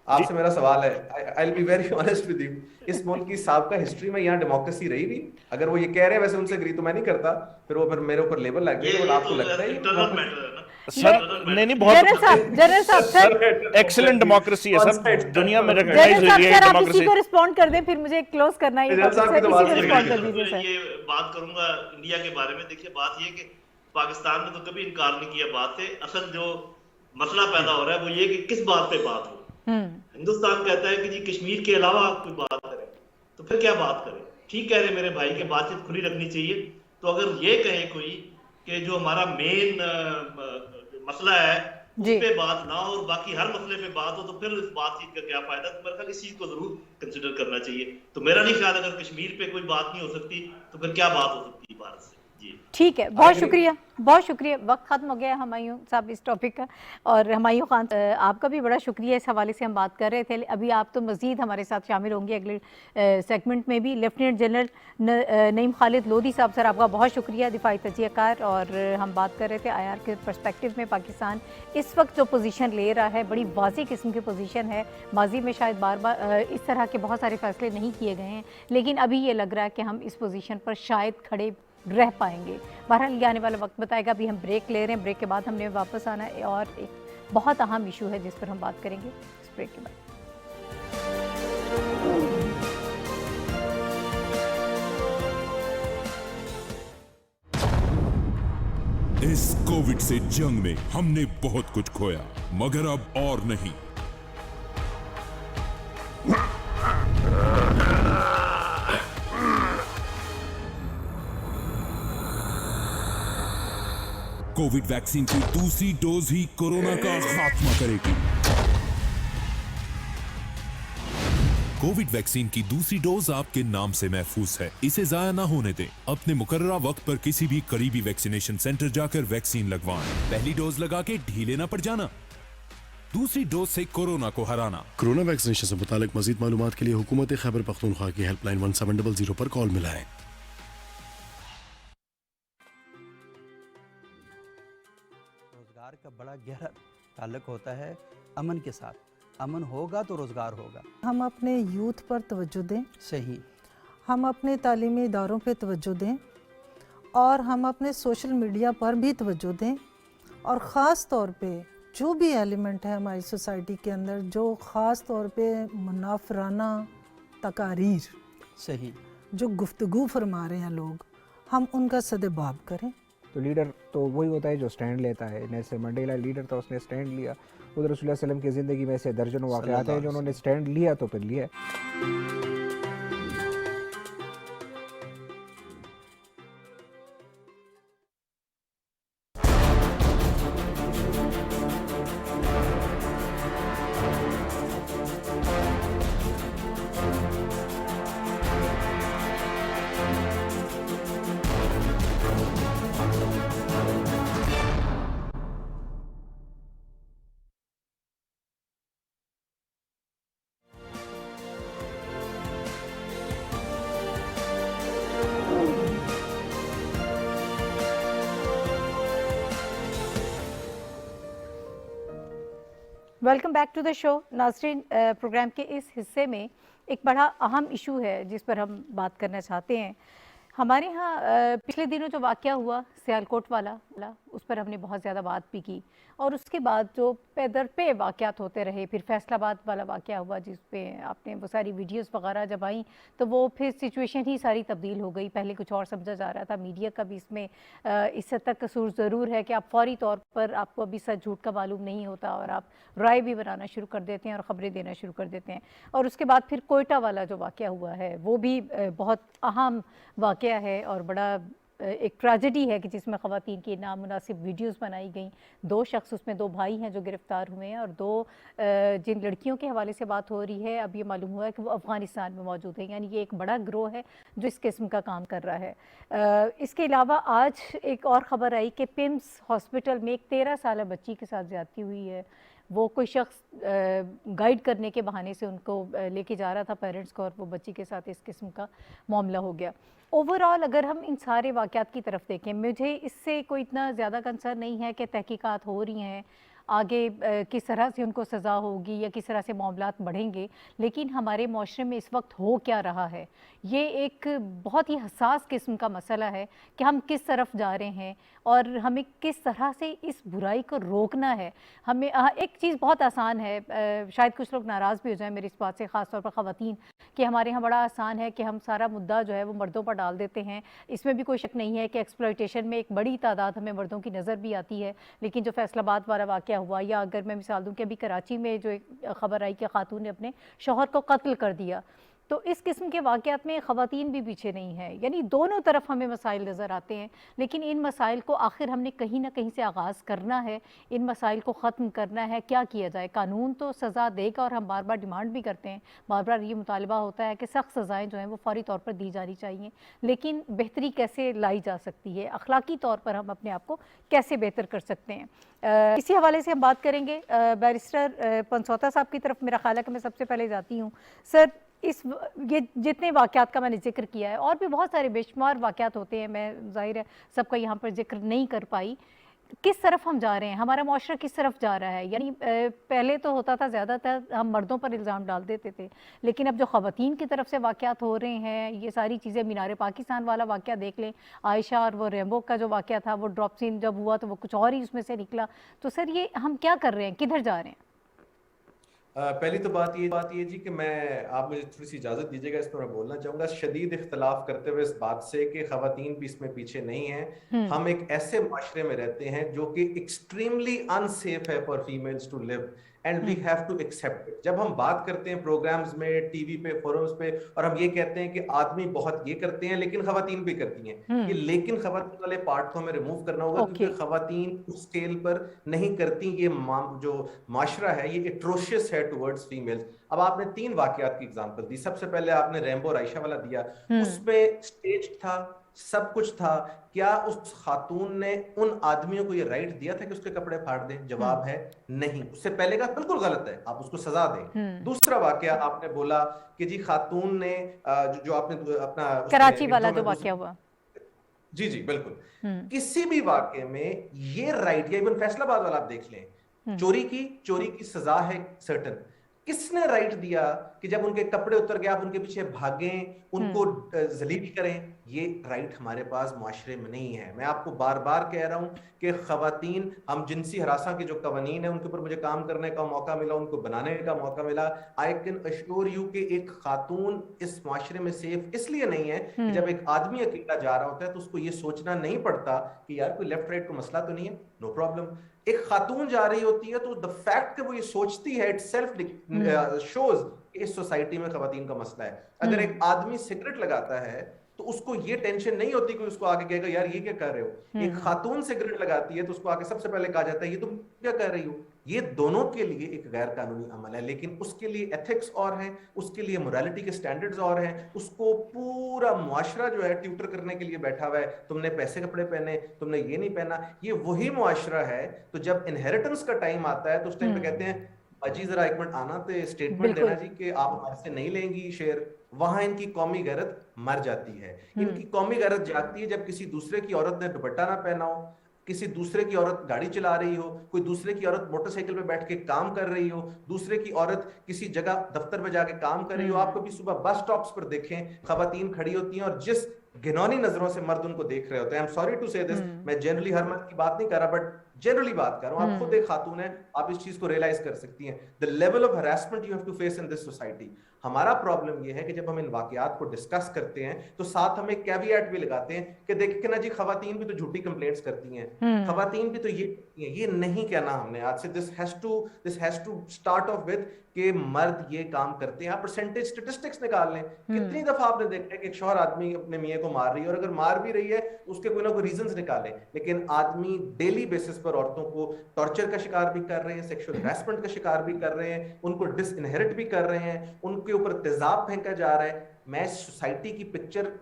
आपसे मेरा सवाल है, I will be very honest with you, इस मुल्क की साबका हिस्ट्री में यहाँ डेमोक्रेसी रही भी? अगर वो ये कह रहे हैं, वैसे उनसे एग्री तो मैं नहीं करता, फिर वो फिर मेरे ऊपर लेबल लग गया, और आपको लगता है सर नहीं बहुत जनरल साहब सर एक्सीलेंट डेमोक्रेसी है सर, दुनिया में रिकॉग्नाइज हुई है डेमोक्रेसी। आप रिस्पॉन्ड कर दें, फिर मुझे क्लोज करना है, रिस्पॉन्ड कर दीजिए सर। ये बात करूंगा इंडिया के बारे में। देखिए बात ये कि पाकिस्तान ने तो कभी इनकार नहीं किया बात से, असल जो मसला पैदा हो रहा है वो ये कि किस बात पे बात हो। हिंदुस्तान कहता है कि जी कश्मीर के अलावा कोई बात करें, तो फिर क्या बात करें? ठीक कह रहे मेरे भाई के बातचीत खुली रखनी चाहिए। तो अगर ये कहे कोई कि जो हमारा मेन मसला है उस पे बात ना हो और बाकी हर मसले पे बात हो, तो फिर इस बातचीत का क्या फायदा? तो मेरे ख्याल इस चीज को जरूर कंसिडर करना चाहिए। तो मेरा नहीं ख्याल अगर कश्मीर पे कोई बात नहीं हो सकती तो फिर क्या बात हो सकती है भारत से। जी ठीक है, बहुत शुक्रिया, बहुत शुक्रिया। वक्त ख़त्म हो गया है हुमायूं साहब इस टॉपिक का, और हुमायूं खान आपका भी बड़ा शुक्रिया। इस हवाले से हम बात कर रहे थे, अभी आप तो मज़ीद हमारे साथ शामिल होंगे अगले सेगमेंट में भी। लेफ्टिनेंट जनरल नईम खालिद लोधी साहब, सर आपका बहुत शुक्रिया, दिफाई तजियाकार। और हम बात कर रहे थे IR के पर्सपेक्टिव में पाकिस्तान इस वक्त जो पोजीशन ले रहा है, बड़ी वाज़ी किस्म की पोजीशन है। माजी में शायद बार बार इस तरह के बहुत सारे फैसले नहीं किए गए हैं, लेकिन अभी ये लग रहा है कि हम इस पोजीशन पर शायद खड़े रह पाएंगे। बहरहाल ये आने वाला वक्त बताएगा। अभी हम ब्रेक ले रहे हैं, ब्रेक के बाद हमने वापस आना है और एक बहुत अहम इशू है जिस पर हम बात करेंगे इस ब्रेक के बाद। इस कोविड से जंग में हमने बहुत कुछ खोया, मगर अब और नहीं। कोविड वैक्सीन की दूसरी डोज ही कोरोना का खात्मा करेगी। कोविड वैक्सीन की दूसरी डोज आपके नाम से महफूज है, इसे जाया ना होने दें। अपने मुकर्ररा वक्त पर किसी भी करीबी वैक्सीनेशन सेंटर जाकर वैक्सीन लगवाएं। पहली डोज लगा के ढीले ना पड़ जाना, दूसरी डोज से कोरोना को हराना। कोरोना वैक्सीनेशन से मुतालिक मजीद मालूमात के लिए हुकूमत खैबर पख्तूनख्वा की हेल्पलाइन 1700 पर कॉल मिलाएं। रोजगार का बड़ा गहरा ताल्लुक होता है अमन के साथ। अमन होगा तो रोजगार होगा। हम अपने यूथ पर तवज्जो दें, सही। हम अपने तालीमी इदारों पे तवज्जो दें, और हम अपने सोशल मीडिया पर भी तवज्जो दें। और ख़ास तौर पे जो भी एलिमेंट है हमारी सोसाइटी के अंदर, जो ख़ास तौर पे मुनाफराना तकारीर, सही, जो गुफ्तगू फरमा रहे हैं लोग, हम उनका सदेबाब करें। तो लीडर तो वही होता है जो स्टैंड लेता है। नेल्सन मंडेला लीडर था, उसने स्टैंड लिया। उधर रसूलुल्लाह सल्लल्लाहु अलैहि वसल्लम की ज़िंदगी में से दर्जनों वाक़यात हैं जो उन्होंने स्टैंड लिया तो फिर लिया। Welcome back to the show. नाज़रीन, प्रोग्राम के इस हिस्से में एक बड़ा अहम इशू है जिस पर हम बात करना चाहते हैं। हमारे यहाँ पिछले दिनों जो वाक़या हुआ सियालकोट वाला, उस पर हमने बहुत ज़्यादा बात भी की, और उसके बाद जो पैदर पे वाक़यात होते रहे, फिर फैसलाबाद वाला वाक़या हुआ जिस पे आपने वो सारी वीडियोस वगैरह जब आई तो वो फिर सिचुएशन ही सारी तब्दील हो गई। पहले कुछ और समझा जा रहा था, मीडिया का भी इसमें इस हद तक कसूर ज़रूर है कि आप फौरी तौर पर आपको अभी सच झूठ का मालूम नहीं होता और आप राय भी बनाना शुरू कर देते हैं और ख़बरें देना शुरू कर देते हैं। और उसके बाद फिर कोयटा वाला जो वाक़या हुआ है वो भी बहुत अहम वाक़या है और बड़ा एक ट्रेजेडी है कि जिसमें ख़वातीन की नामुनासिब वीडियोस बनाई गई। 2 शख्स, उसमें 2 भाई हैं जो गिरफ़्तार हुए हैं, और 2 जिन लड़कियों के हवाले से बात हो रही है अब ये मालूम हुआ है कि वो अफ़गानिस्तान में मौजूद है। यानी ये एक बड़ा गिरोह है जो इस किस्म का काम कर रहा है। इसके अलावा आज एक और ख़बर आई कि पिम्स हॉस्पिटल में एक 13 साल बच्ची के साथ ज़्यादती हुई है। वो कोई शख्स गाइड करने के बहाने से उनको लेके जा रहा था पेरेंट्स को, और वो बच्ची के साथ इस किस्म का मामला हो गया। ओवरऑल अगर हम इन सारे वाक़यात की तरफ देखें, मुझे इससे कोई इतना ज़्यादा कंसर्न नहीं है कि तहकीकात हो रही हैं, आगे किस तरह से उनको सज़ा होगी या किस तरह से मामलात बढ़ेंगे, लेकिन हमारे माशरे में इस वक्त हो क्या रहा है ये एक बहुत ही हसास किस्म का मसला है कि हम किस तरफ जा रहे हैं और हमें किस तरह से इस बुराई को रोकना है। हमें एक चीज़ बहुत आसान है, शायद कुछ लोग नाराज़ भी हो जाएं मेरी इस बात से, ख़ास तौर पर ख़वातीन, कि हमारे यहाँ बड़ा आसान है कि हम सारा मुद्दा जो है वो मर्दों पर डाल देते हैं। इसमें भी कोई शक नहीं है कि एक्सप्लॉयटेशन में एक बड़ी तादाद हमें मर्दों की नज़र भी आती है, लेकिन जो फैसलाबाद वाला वाक़या हुआ, या अगर मैं मिसाल दूँ कि अभी कराची में जो एक ख़बर आई कि खातून ने अपने शौहर को कत्ल कर दिया, तो इस किस्म के वाक़यात में ख़वातीन भी पीछे नहीं है, यानी दोनों तरफ हमें मसाइल नज़र आते हैं, लेकिन इन मसाइल को आखिर हमने कहीं ना कहीं से आगाज़ करना है, इन मसाइल को ख़त्म करना है। क्या किया जाए? कानून तो सज़ा देगा और हम बार बार डिमांड भी करते हैं, बार बार ये मुतालबा होता है कि सख्त सज़ाएँ जो हैं वो फौरी तौर पर दी जानी चाहिए, लेकिन बेहतरी कैसे लाई जा सकती है, अखलाकी तौर पर हम अपने आप को कैसे बेहतर कर सकते हैं? इसी हवाले से हम बात करेंगे। बैरिस्टर पंसौता साहब की तरफ मेरा ख्याल है कि मैं सबसे पहले जाती हूँ। सर, ये जितने वाक़यात का मैंने जिक्र किया है, और भी बहुत सारे बेशुमार वाक़यात होते हैं, मैं ज़ाहिर है सबका यहाँ पर जिक्र नहीं कर पाई। किस तरफ हम जा रहे हैं, हमारा मुआशरा किस तरफ जा रहा है? यानी पहले तो होता था ज़्यादातर हम मर्दों पर इल्ज़ाम डाल देते थे, लेकिन अब जो ख़वातीन की तरफ से वाक़यात हो रहे हैं, ये सारी चीज़ें, मीनार पाकिस्तान वाला वाक़या देख लें, आयशा और वो रेम्बो का जो वाक़या था, वो ड्रॉप सीन जब हुआ तो वो कुछ और ही उसमें से निकला। तो सर, ये हम क्या कर रहे हैं, किधर जा रहे हैं? पहली तो बात ये जी कि आप मुझे थोड़ी सी इजाज़त दीजिएगा, इस पर मैं बोलना चाहूँगा शदीद इख्तलाफ करते हुए इस बात से कि ख़वातीन भी इसमें पीछे नहीं हैं। हम एक ऐसे माशरे में रहते हैं जो कि एक्सट्रीमली अनसेफ है for females to live and we have to accept it. जब हम बात करते हैं प्रोग्राम्स में, टीवी पे, फोरम्स पे, और हम ये कहते हैं कि आदमी बहुत ये करते हैं लेकिन ख़वातीन भी करती हैं, ये लेकिन ख़वातीन वाले पार्ट को हमें रिमूव करना होगा, क्योंकि ख़वातीन उस स्केल पर नहीं करती। ये जो माशरा है ये एट्रोशियस है टुवर्ड्स फीमेल्स। अब आपने 3 वाकयात की एग्जांपल दी। सबसे पहले आपने रैम्बो और आयशा वाला दिया, उसमें स्टेज था, सब कुछ था। क्या उस खातून ने उन आदमियों को ये राइट दिया था कि उसके कपड़े फाड़ दें? जवाब है नहीं। उससे पहले का बिल्कुल गलत है, आप उसको सजा दें। दूसरा वाकया आपने बोला कि जी खातून ने जो आपने अपना कराची वाला जो वाकया हुआ, जी जी बिल्कुल, किसी भी वाकये में ये राइट, या इवन फैसलाबाद वाला आप देख लें, चोरी की सजा है सर्टन। किसने राइट दिया कि जब उनके कपड़े उतर गए आप उनके पीछे भागें, उनको जलील करें? ये राइट हमारे पास मुआशरे में नहीं है। मैं आपको बार बार कह रहा हूं कि खवातीन, हम जिनसी हरासा के जो कवानीन है उनके ऊपर मुझे काम करने का मौका मिला, उनको बनाने का मौका मिला। आई कैन अश्योर यू कि एक खातून इस मुआशरे में सेफ इसलिए नहीं है कि जब एक आदमी अकेला जा रहा होता है तो उसको ये सोचना नहीं पड़ता कि यार कोई लेफ्ट राइट को मसला तो नहीं है, नो प्रॉब्लम। एक खातून जा रही होती है तो द फैक्ट कि वो ये सोचती है इट सेल्फ शोज कि इस सोसाइटी में खवातीन का मसला है। अगर एक आदमी सिगरेट लगाता है तो उसको ये टेंशन नहीं होती कि उसको आगे कहेगा यार ये क्या कर रहे हो। एक खातून सिगरेट लगाती है तो उसको आगे सबसे पहले कहा जाता है ये तुम क्या कर रही हो। ये दोनों के लिए एक गैर कानूनी अमल है, लेकिन उसके लिए एथिक्स और हैं, उसके लिए मोरालिटी के स्टैंडर्ड्स और हैं। उसको पूरा मुआशरा जो है ट्यूटर करने के लिए बैठा हुआ है, तुमने पैसे कपड़े पहने, तुमने ये नहीं पहना। ये वही मुआशरा है। तो जब इनहेरिटेंस का टाइम आता है तो उस टाइम पे कहते हैं अजी जरा एक मिनट आना तो स्टेटमेंट देना जी कि आप हमारे से नहीं लेंगी शेयर। वहां इनकी कौमी गैरत मर जाती है। इनकी कौमी गैरत जागती है जब किसी दूसरे की औरत ने दुपट्टा ना पहना हो, किसी दूसरे की औरत गाड़ी चला रही हो, कोई दूसरे की औरत मोटरसाइकिल पे बैठ के काम कर रही हो, दूसरे की औरत किसी जगह दफ्तर में जाके काम कर रही हो। आप कभी सुबह बस स्टॉप्स पर देखें खवातीन खड़ी होती हैं और जिस घिनौनी नजरों से मर्द उनको देख रहे होते हैं। आई एम सॉरी टू से दिस, मैं जनरली हर मर्द की बात नहीं कर रहा, बट जनरली बात कर रहा हूं। आप खुद एक खातून है, आप इस चीज को रियलाइज कर सकती हैं, the level of harassment you have to face in this society. हमारा प्रॉब्लम यह है कि जब हम इन वाकयात को डिस्कस करते हैं तो साथ हम एक कैविएट भी लगाते हैं कि देखिए ना जी खवातीन भी तो झूठी कंप्लेंट्स करती हैं, खवातीन भी तो ये नहीं कहना हमने आज से। This has to start off with कि मर्द ये काम करते हैं। आप परसेंटेज स्टैटिस्टिक्स निकाल लें, कितनी दफा आपने देखा है कि एक शौहर आदमी अपने मियां को मार रही है, और अगर मार भी रही है उसके कोई ना कोई रीजंस निकाले, लेकिन आदमी डेली बेसिस पर औरतों को टॉर्चर का शिकार भी कर रहे हैं, सेक्सुअल हैरेसमेंट का शिकार भी कर रहे हैं, उनको डिसइनहेरिट भी कर रहे हैं, उनके ऊपर तेजाब फेंका जा रहा है। मैं सोसाइटी की पिक्चर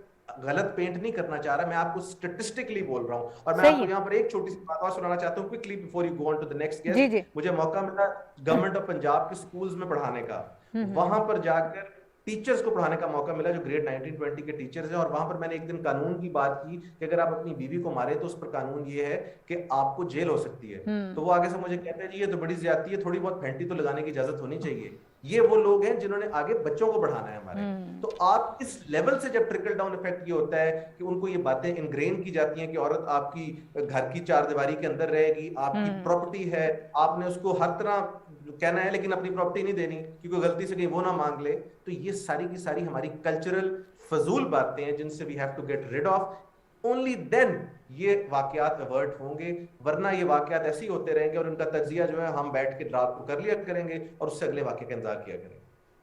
गलत पेंट नहीं करना चाह रहा, मैं आपको स्टैटिस्टिकली बोल रहा हूं। और मैं आपको यहाँ पर एक छोटी सी बात और सुनाना चाहता हूँ quickly before you go on to the next guest. मुझे मौका मिला गवर्नमेंट ऑफ पंजाब के स्कूल्स में पढ़ाने का, वहां पर जाकर टीचर्स को पढ़ाने का मौका मिला जो ग्रेड 19-20 के टीचर्स हैं। और वहां पर मैंने एक दिन कानून की बात की कि अगर आप अपनी बीवी को मारे तो उस पर कानून ये है कि आपको जेल हो सकती है। तो वो आगे से मुझे कहते हैं जी ये तो बड़ी ज्यादती है, थोड़ी बहुत फेंटी तो लगाने की इजाजत होनी चाहिए। ये वो लोग हैं जिन्होंने आगे बच्चों को बढ़ाना है हमारे। तो आप इस लेवल से जब ट्रिकल डाउन इफेक्ट ये होता है कि उनको ये बातें इनग्रेन की जाती हैं कि औरत आपकी घर की चारदीवारी के अंदर रहेगी, आपकी प्रॉपर्टी है, आपने उसको हर तरह कहना है लेकिन अपनी प्रॉपर्टी नहीं देनी क्योंकि गलती से कहीं वो ना मांग ले। तो ये सारी की सारी हमारी कल्चरल फजूल बातें हैं जिनसे we have to get rid of. Only then ये वाकयात अवर्ट होंगे, वरना ये वाकयात ऐसे ही होते रहेंगे और उनका तज्जिया जो है हम बैठ के रात को कर लिया करेंगे और उससे अगले वाकये का इंतजार किया करेंगे।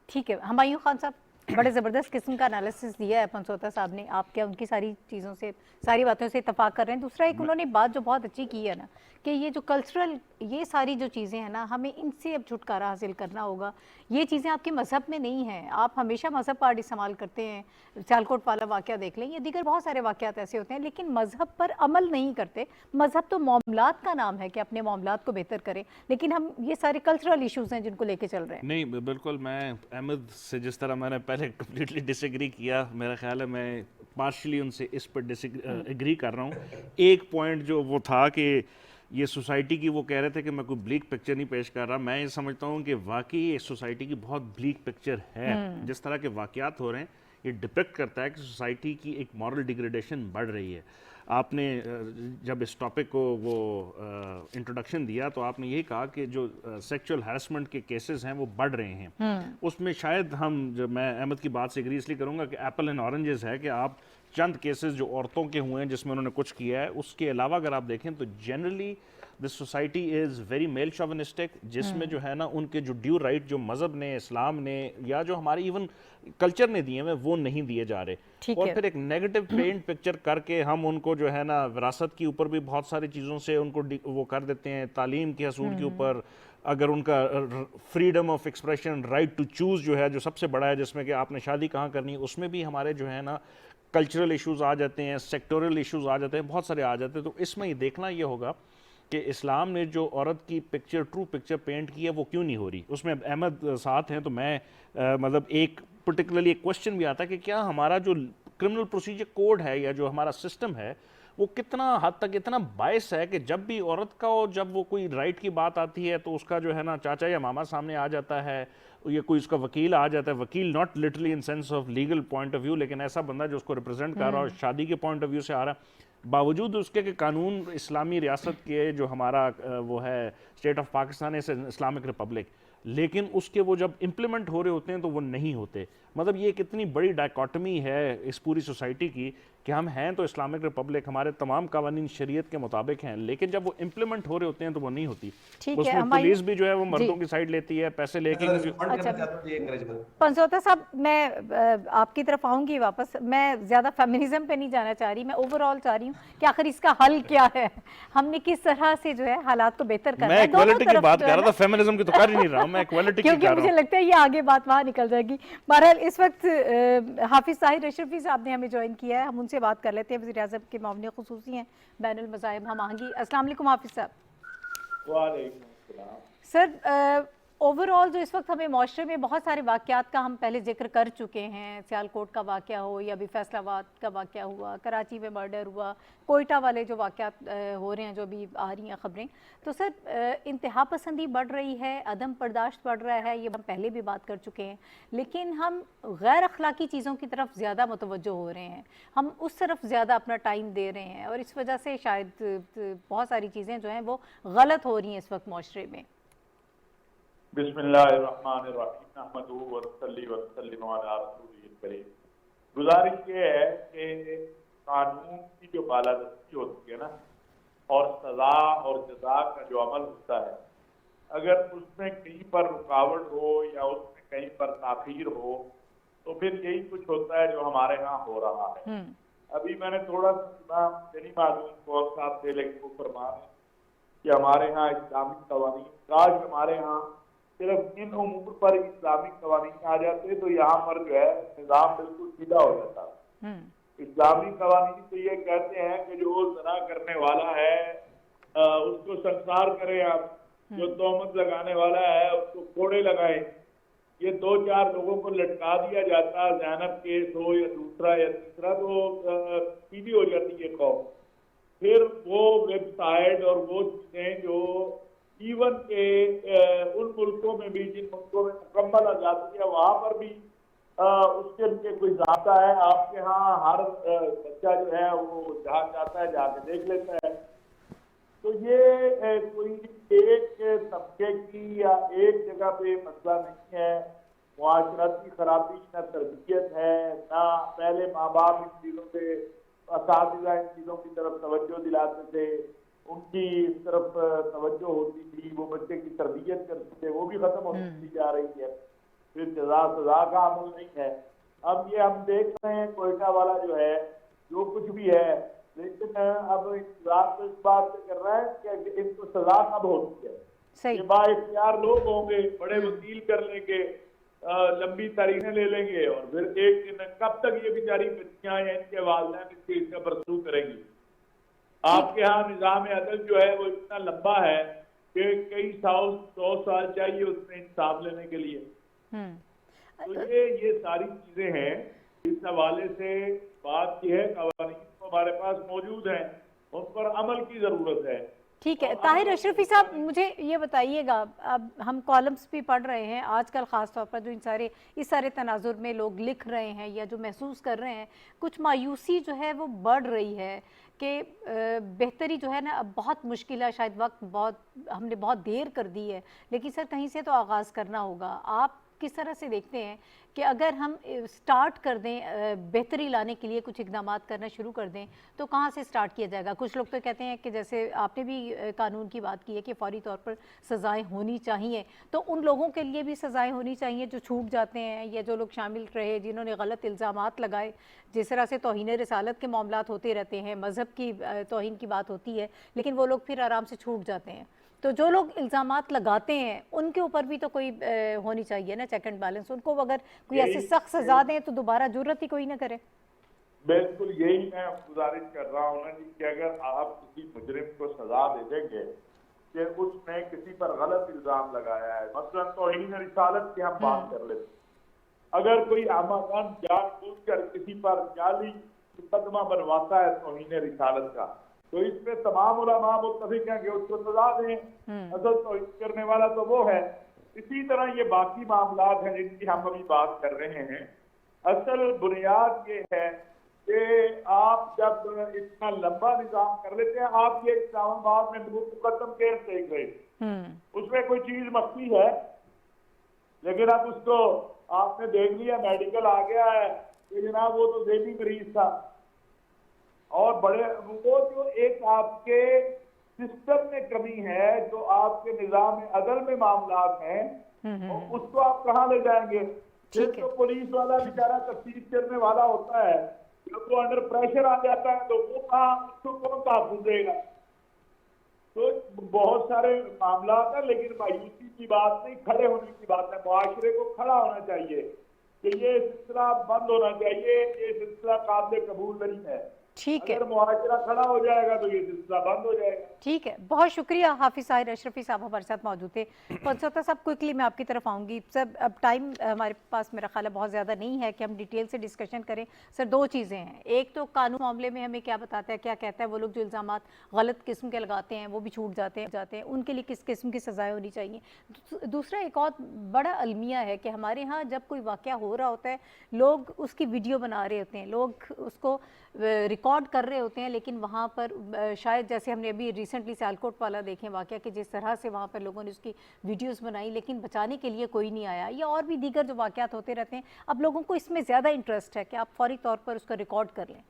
ठीक है, हुमायूं खान साहब। बड़े ज़बरदस्त किस्म का एनालिसिस दिया है पंचोता साहब ने। आप क्या उनकी सारी चीज़ों से, सारी बातों से इत्तेफाक कर रहे हैं? दूसरा एक उन्होंने बात जो बहुत अच्छी की है ना, कि ये जो कल्चरल, ये सारी जो चीज़ें हैं ना, हमें इनसे अब छुटकारा हासिल करना होगा। ये चीज़ें आपके मज़हब में नहीं हैं। आप हमेशा मज़हब कार्ड इस्तेमाल करते हैं, सियालकोट वाला वाक़या देख लें, या दीगर बहुत सारे वाक़यात ऐसे होते हैं, लेकिन मज़हब पर अमल नहीं करते। मज़हब तो मामलात का नाम है कि अपने मामलात को बेहतर करें, लेकिन हम ये सारे कल्चरल इशूज़ हैं जिनको लेके चल रहे हैं। नहीं, बिल्कुल, मैं अहमद से जिस तरह मैंने पहले कम्प्लीटली डिसएग्री किया, मेरा ख्याल है मैं पार्शली उनसे इस पर एग्री कर रहा हूँ। एक पॉइंट जो वो था कि ये सोसाइटी की, वो कह रहे थे कि मैं कोई ब्लीक पिक्चर नहीं पेश कर रहा। मैं ये समझता हूँ कि वाकई इस सोसाइटी की बहुत ब्लीक पिक्चर है। जिस तरह के वाक़यात हो रहे हैं, ये डिपेक्ट करता है कि सोसाइटी की एक मॉरल डिग्रेडेशन बढ़ रही है। आपने जब इस टॉपिक को वो इंट्रोडक्शन दिया तो आपने यही कहा कि जो सेक्सुअल हैरेसमेंट के केसेस हैं वो बढ़ रहे हैं। उसमें शायद मैं अहमद की बात से एग्री इसलिए करूँगा कि एप्पल एंड ऑरेंजेस है कि आप चंद केसेस जो औरतों के हुए हैं जिसमें उन्होंने कुछ किया है, उसके अलावा अगर आप देखें तो generally this society is very male chauvinistic, जिसमें जो है ना उनके जो ड्यू राइट जो मज़हब ने, इस्लाम ने, या जो हमारे इवन कल्चर ने दिए हैं वो नहीं दिए जा रहे। और फिर एक नेगेटिव पेंट पिक्चर करके हम उनको जो है ना विरासत के ऊपर भी बहुत सारी चीज़ों से उनको वो कर देते हैं, तालीम के हसूल के ऊपर, अगर उनका freedom of expression, right to choose जो है, जो सबसे बड़ा है, जिसमें कि आपने शादी कहाँ करनी है, उसमें भी हमारे जो है ना कल्चरल इश्यूज़ आ जाते हैं, सेक्टोरल इश्यूज़ आ जाते हैं, बहुत सारे आ जाते हैं। तो इसमें ये देखना ये होगा कि इस्लाम ने जो औरत की पिक्चर, ट्रू पिक्चर पेंट की है, वो क्यों नहीं हो रही। उसमें अहमद साथ हैं तो मैं मतलब एक पर्टिकुलरली एक क्वेश्चन भी आता है कि क्या हमारा जो क्रिमिनल प्रोसीजर कोड है या जो हमारा सिस्टम है वो कितना हद तक इतना बायस है कि जब भी औरत का और जब वो कोई राइट की बात आती है तो उसका जो है ना चाचा या मामा सामने आ जाता है, या कोई उसका वकील आ जाता है, वकील not literally in sense of legal point of view, लेकिन ऐसा बंदा जो उसको रिप्रेजेंट कर रहा है और शादी के पॉइंट ऑफ व्यू से आ रहा है, बावजूद उसके कि कानून इस्लामी रियासत के जो हमारा वो है स्टेट ऑफ पाकिस्तान इस इस्लामिक रिपब्लिक, लेकिन उसके वो जब इम्प्लीमेंट हो रहे होते हैं तो वो नहीं होते। मतलब ये कितनी बड़ी डायकॉटमी है इस पूरी सोसाइटी की कि हम हैं तो इस्लामिक रिपब्लिक, हमारे तमाम कानून शरीयत के मुताबिक हैं, लेकिन जब वो इम्प्लीमेंट हो रहे होते हैं तो वो नहीं होती। उसमें पुलिस भी जो है वो मर्दों की साइड लेती है, पैसे लेके। पंचोता साहब, मैं आपकी तरफ आऊंगी वापस। मैं ज्यादा फेमिनिज्म पे नहीं जाना चाह रही, मैं ओवरऑल चाह रही हूँ कि आखिर इसका हल क्या है, हमने किस तरह से जो है हालात को बेहतर करना है। मैं इक्वालिटी की बात कर रहा था, फेमिनिज्म की तो कर ही नहीं रहा हूं, मैं इक्वालिटी की कर रहा हूं, क्योंकि मुझे लगता है ये आगे बात वहां निकल जाएगी। बहरहाल इस वक्त हाफिज ताहिर अशरफी साहब ने हमें ज्वाइन किया है, हम उनसे बात कर लेते हैं। वज़ीर आज़म के मामले खुसूसी हैं, बैनुल मज़ाहिब हमाहंगी। अस्सलाम वालेकुम हाफिज साहब। वालेकुम सर, ओवरऑल जो इस वक्त हमें माशरे में बहुत सारे वाक़यात का हम पहले जिक्र कर चुके हैं, सियालकोट का वाक़या हो या अभी फैसलाबाद का वाक़या हुआ, कराची में मर्डर हुआ, कोयटा वाले जो वाक़यात हो रहे हैं, जो भी आ रही हैं ख़बरें, तो सर इंतहा पसंदी बढ़ रही है, अदम बर्दाश्त बढ़ रहा है, ये हम पहले भी बात कर चुके हैं, लेकिन हम गैर अखलाकी चीज़ों की तरफ ज़्यादा मुतवज्जो हो रहे हैं, हम उस तरफ ज़्यादा अपना टाइम दे रहे हैं, और इस वजह से शायद बहुत सारी चीज़ें जो हैं वो गलत हो रही हैं इस वक्त माशरे में। गुजारिश ये है कि कानून की जो बालादस्ती होती है ना, और सजा और जजा का जो अमल होता है, अगर उसमें कहीं पर रुकावट हो या उसमें कहीं पर ताखीर हो तो फिर यही कुछ होता है जो हमारे यहाँ हो रहा है। अभी मैंने थोड़ा सा सुना, नहीं मालूम कौन साहब थे, लेकिन वो फरमा कि हमारे यहाँ इस्लामिक कवानीन, काश हमारे यहाँ सिर्फ इन उमूर पर इस्लामिक कवानीन आ जाते तो यहाँ पर जो है निज़ाम बिल्कुल सीधा हो जाता। इस्लामी कवानीन तो ये कहते हैं कि जो ज़ना करने वाला है उसको संसार करें आप, जो तोहमत लगाने वाला है उसको कोड़े लगाएं। ये 2-4 लोगों को लटका दिया जाता, ज़ैनब केस हो या दूसरा या तीसरा, तो सीधी हो जाती है कौम। फिर वो वेबसाइट और वो चीज़ें जो इवन के उन मुल्कों में भी, जिन मुल्कों में मुकम्मल आज़ादी है, वहाँ पर भी उसके लिए कोई जाता है। आपके यहाँ हर बच्चा जो है वो जहाँ जाता है जाके देख लेता है। तो ये कोई एक तबके की या एक जगह पे मसला नहीं है, मुआशरती खराबी न तरबियत है, ना पहले माँ बाप इन चीज़ों से, असातिज़ा इन चीज़ों की तरफ तवज्जो दिलाते थे, उनकी इस तरफ तवज्जो होती थी, वो बच्चे की तरबियत करते थे, वो भी ख़त्म होती जा रही है। फिर जज़ा सज़ा का अमल नहीं है, अब ये हम देख रहे हैं कोयटा वाला जो है, जो कुछ भी है, लेकिन अब इंतजार तो इस बात से कर रहा है कि इनको सजा कब होती है। सही। ये बाइख्तियार लोग होंगे, बड़े वकील कर लेंगे, लंबी तारीखें ले लेंगे, और फिर एक दिन कब तक ये बेचारी बच्चियां या इनके वालिदैन इस चीज का परसू करेंगी। आपके यहाँ निजाम अदल जो है वो इतना लंबा है कि कई 100 साल चाहिए उसमें इंसाफ लेने के लिए। तो ये सारी चीजें हैं, इस हवाले से बात की है, कवानीन तो हमारे पास मौजूद हैं, उन पर अमल की जरूरत है। ठीक है ताहिर अशरफी साहब, मुझे ये बताइएगा, अब हम कॉलम्स भी पढ़ रहे हैं आजकल, ख़ास तौर पर जो इस सारे तनाजुर में लोग लिख रहे हैं या जो महसूस कर रहे हैं, कुछ मायूसी जो है वो बढ़ रही है कि बेहतरी जो है ना अब बहुत मुश्किल है, शायद वक्त हमने बहुत देर कर दी है, लेकिन सर कहीं से तो आगाज़ करना होगा। आप किस तरह से देखते हैं कि अगर हम स्टार्ट कर दें, बेहतरी लाने के लिए कुछ इकदाम करना शुरू कर दें, तो कहाँ से स्टार्ट किया जाएगा? कुछ लोग तो कहते हैं कि जैसे आपने भी कानून की बात की है कि फौरी तौर पर सज़ाएं होनी चाहिए, तो उन लोगों के लिए भी सज़ाएं होनी चाहिए जो छूट जाते हैं, या जो लोग शामिल रहे जिन्होंने गलत इल्ज़ामात लगाए। जिस तरह से तौहीन रिसालत के मामलात होते रहते हैं, मज़हब की तौहीन की बात होती है, लेकिन वो लोग फिर आराम से छूट जाते हैं, तो जो लोग इल्ज़ामात लगाते हैं उनके ऊपर भी तो कोई होनी चाहिए ना चेक एंड बैलेंस। उनको अगर कोई ऐसी सख्त सजा दें तो दोबारा जरूरत ही कोई ना करे। बिल्कुल यही मैं गुजारिश कर रहा हूँ ना जी, कि अगर आप किसी मुजरिम को सजा दे देंगे कि उसने किसी पर गलत इल्जाम लगाया है, मसलन तौहीन रिसालत की हम बात कर लेते, अगर कोई आमादान जानबूझकर किसी पर जाली मुकदमा बनवाता है तौहीन रिसालत का, तो इसमें तमाम उलमा मुत्तफिक हैं कि उसको सजा दें। असल तौहीन करने वाला तो वो है। इसी तरह ये बाकी मामलात हैं जिनकी हम अभी बात कर रहे हैं। असल बुनियाद ये है कि आप जब इतना लंबा निजाम कर लेते हैं, आप ये इस्लामाबाद में मुकदम केस देख रहे हैं, उसमें कोई चीज मख्फी है, लेकिन अब उसको आपने देख लिया, मेडिकल आ गया है कि जनाब वो तो ज़ेबी मरीज था, और बड़े वो जो एक आपके सिस्टम में कमी है, जो आपके निजाम अदल में मामलात हैं, उसको आप कहाँ ले जाएंगे? फिर तो पुलिस वाला बेचारा तफ्तीश करने वाला होता है, जब वो अंडर प्रेशर आ जाता है तो वो कहाँ, उसको कौन तहफ़्फ़ुज़ देगा? तो बहुत सारे मामलात हैं, लेकिन मायूसी की बात नहीं, खड़े होने की बात है। मुआशरे को खड़ा होना चाहिए कि ये सिलसिला बंद होना चाहिए, ये सिलसिला काबिल कबूल नहीं है। ठीक है, अगर मुआशरा खड़ा हो जाएगा तो ये सिलसिला बंद हो जाएगा। ठीक है, बहुत शुक्रिया। हाफिज ताहिर अशरफी साहब हमारे साथ मौजूद थे। पंचोता साहब, क्विकली मैं आपकी तरफ आऊँगी सर, अब टाइम हमारे पास मेरा ख्याल है बहुत ज़्यादा नहीं है कि हम डिटेल से डिस्कशन करें। सर दो चीज़ें हैं, एक तो कानून मामले में हमें क्या बताता है, क्या कहता है, वो लोग जो इल्ज़ामात गलत किस्म के लगाते हैं वो भी छूट जाते हैं, उनके लिए किस किस्म की सज़ाएँ होनी चाहिए। दूसरा एक और बड़ा अलमिया है कि हमारे यहाँ जब कोई वाक़या हो रहा होता है, लोग उसकी वीडियो बना रहे होते हैं, लोग उसको रिकॉर्ड कर रहे होते हैं, लेकिन वहाँ पर शायद जैसे हमने अभी रिसेंटली सियालकोट वाला देखें वाक़या कि जिस तरह से वहाँ पर लोगों ने उसकी वीडियोस बनाई, लेकिन बचाने के लिए कोई नहीं आया, या और भी दीगर जो वाक़यात होते रहते हैं। अब लोगों को इसमें ज़्यादा इंटरेस्ट है कि आप फौरी तौर पर उसका रिकॉर्ड कर लें।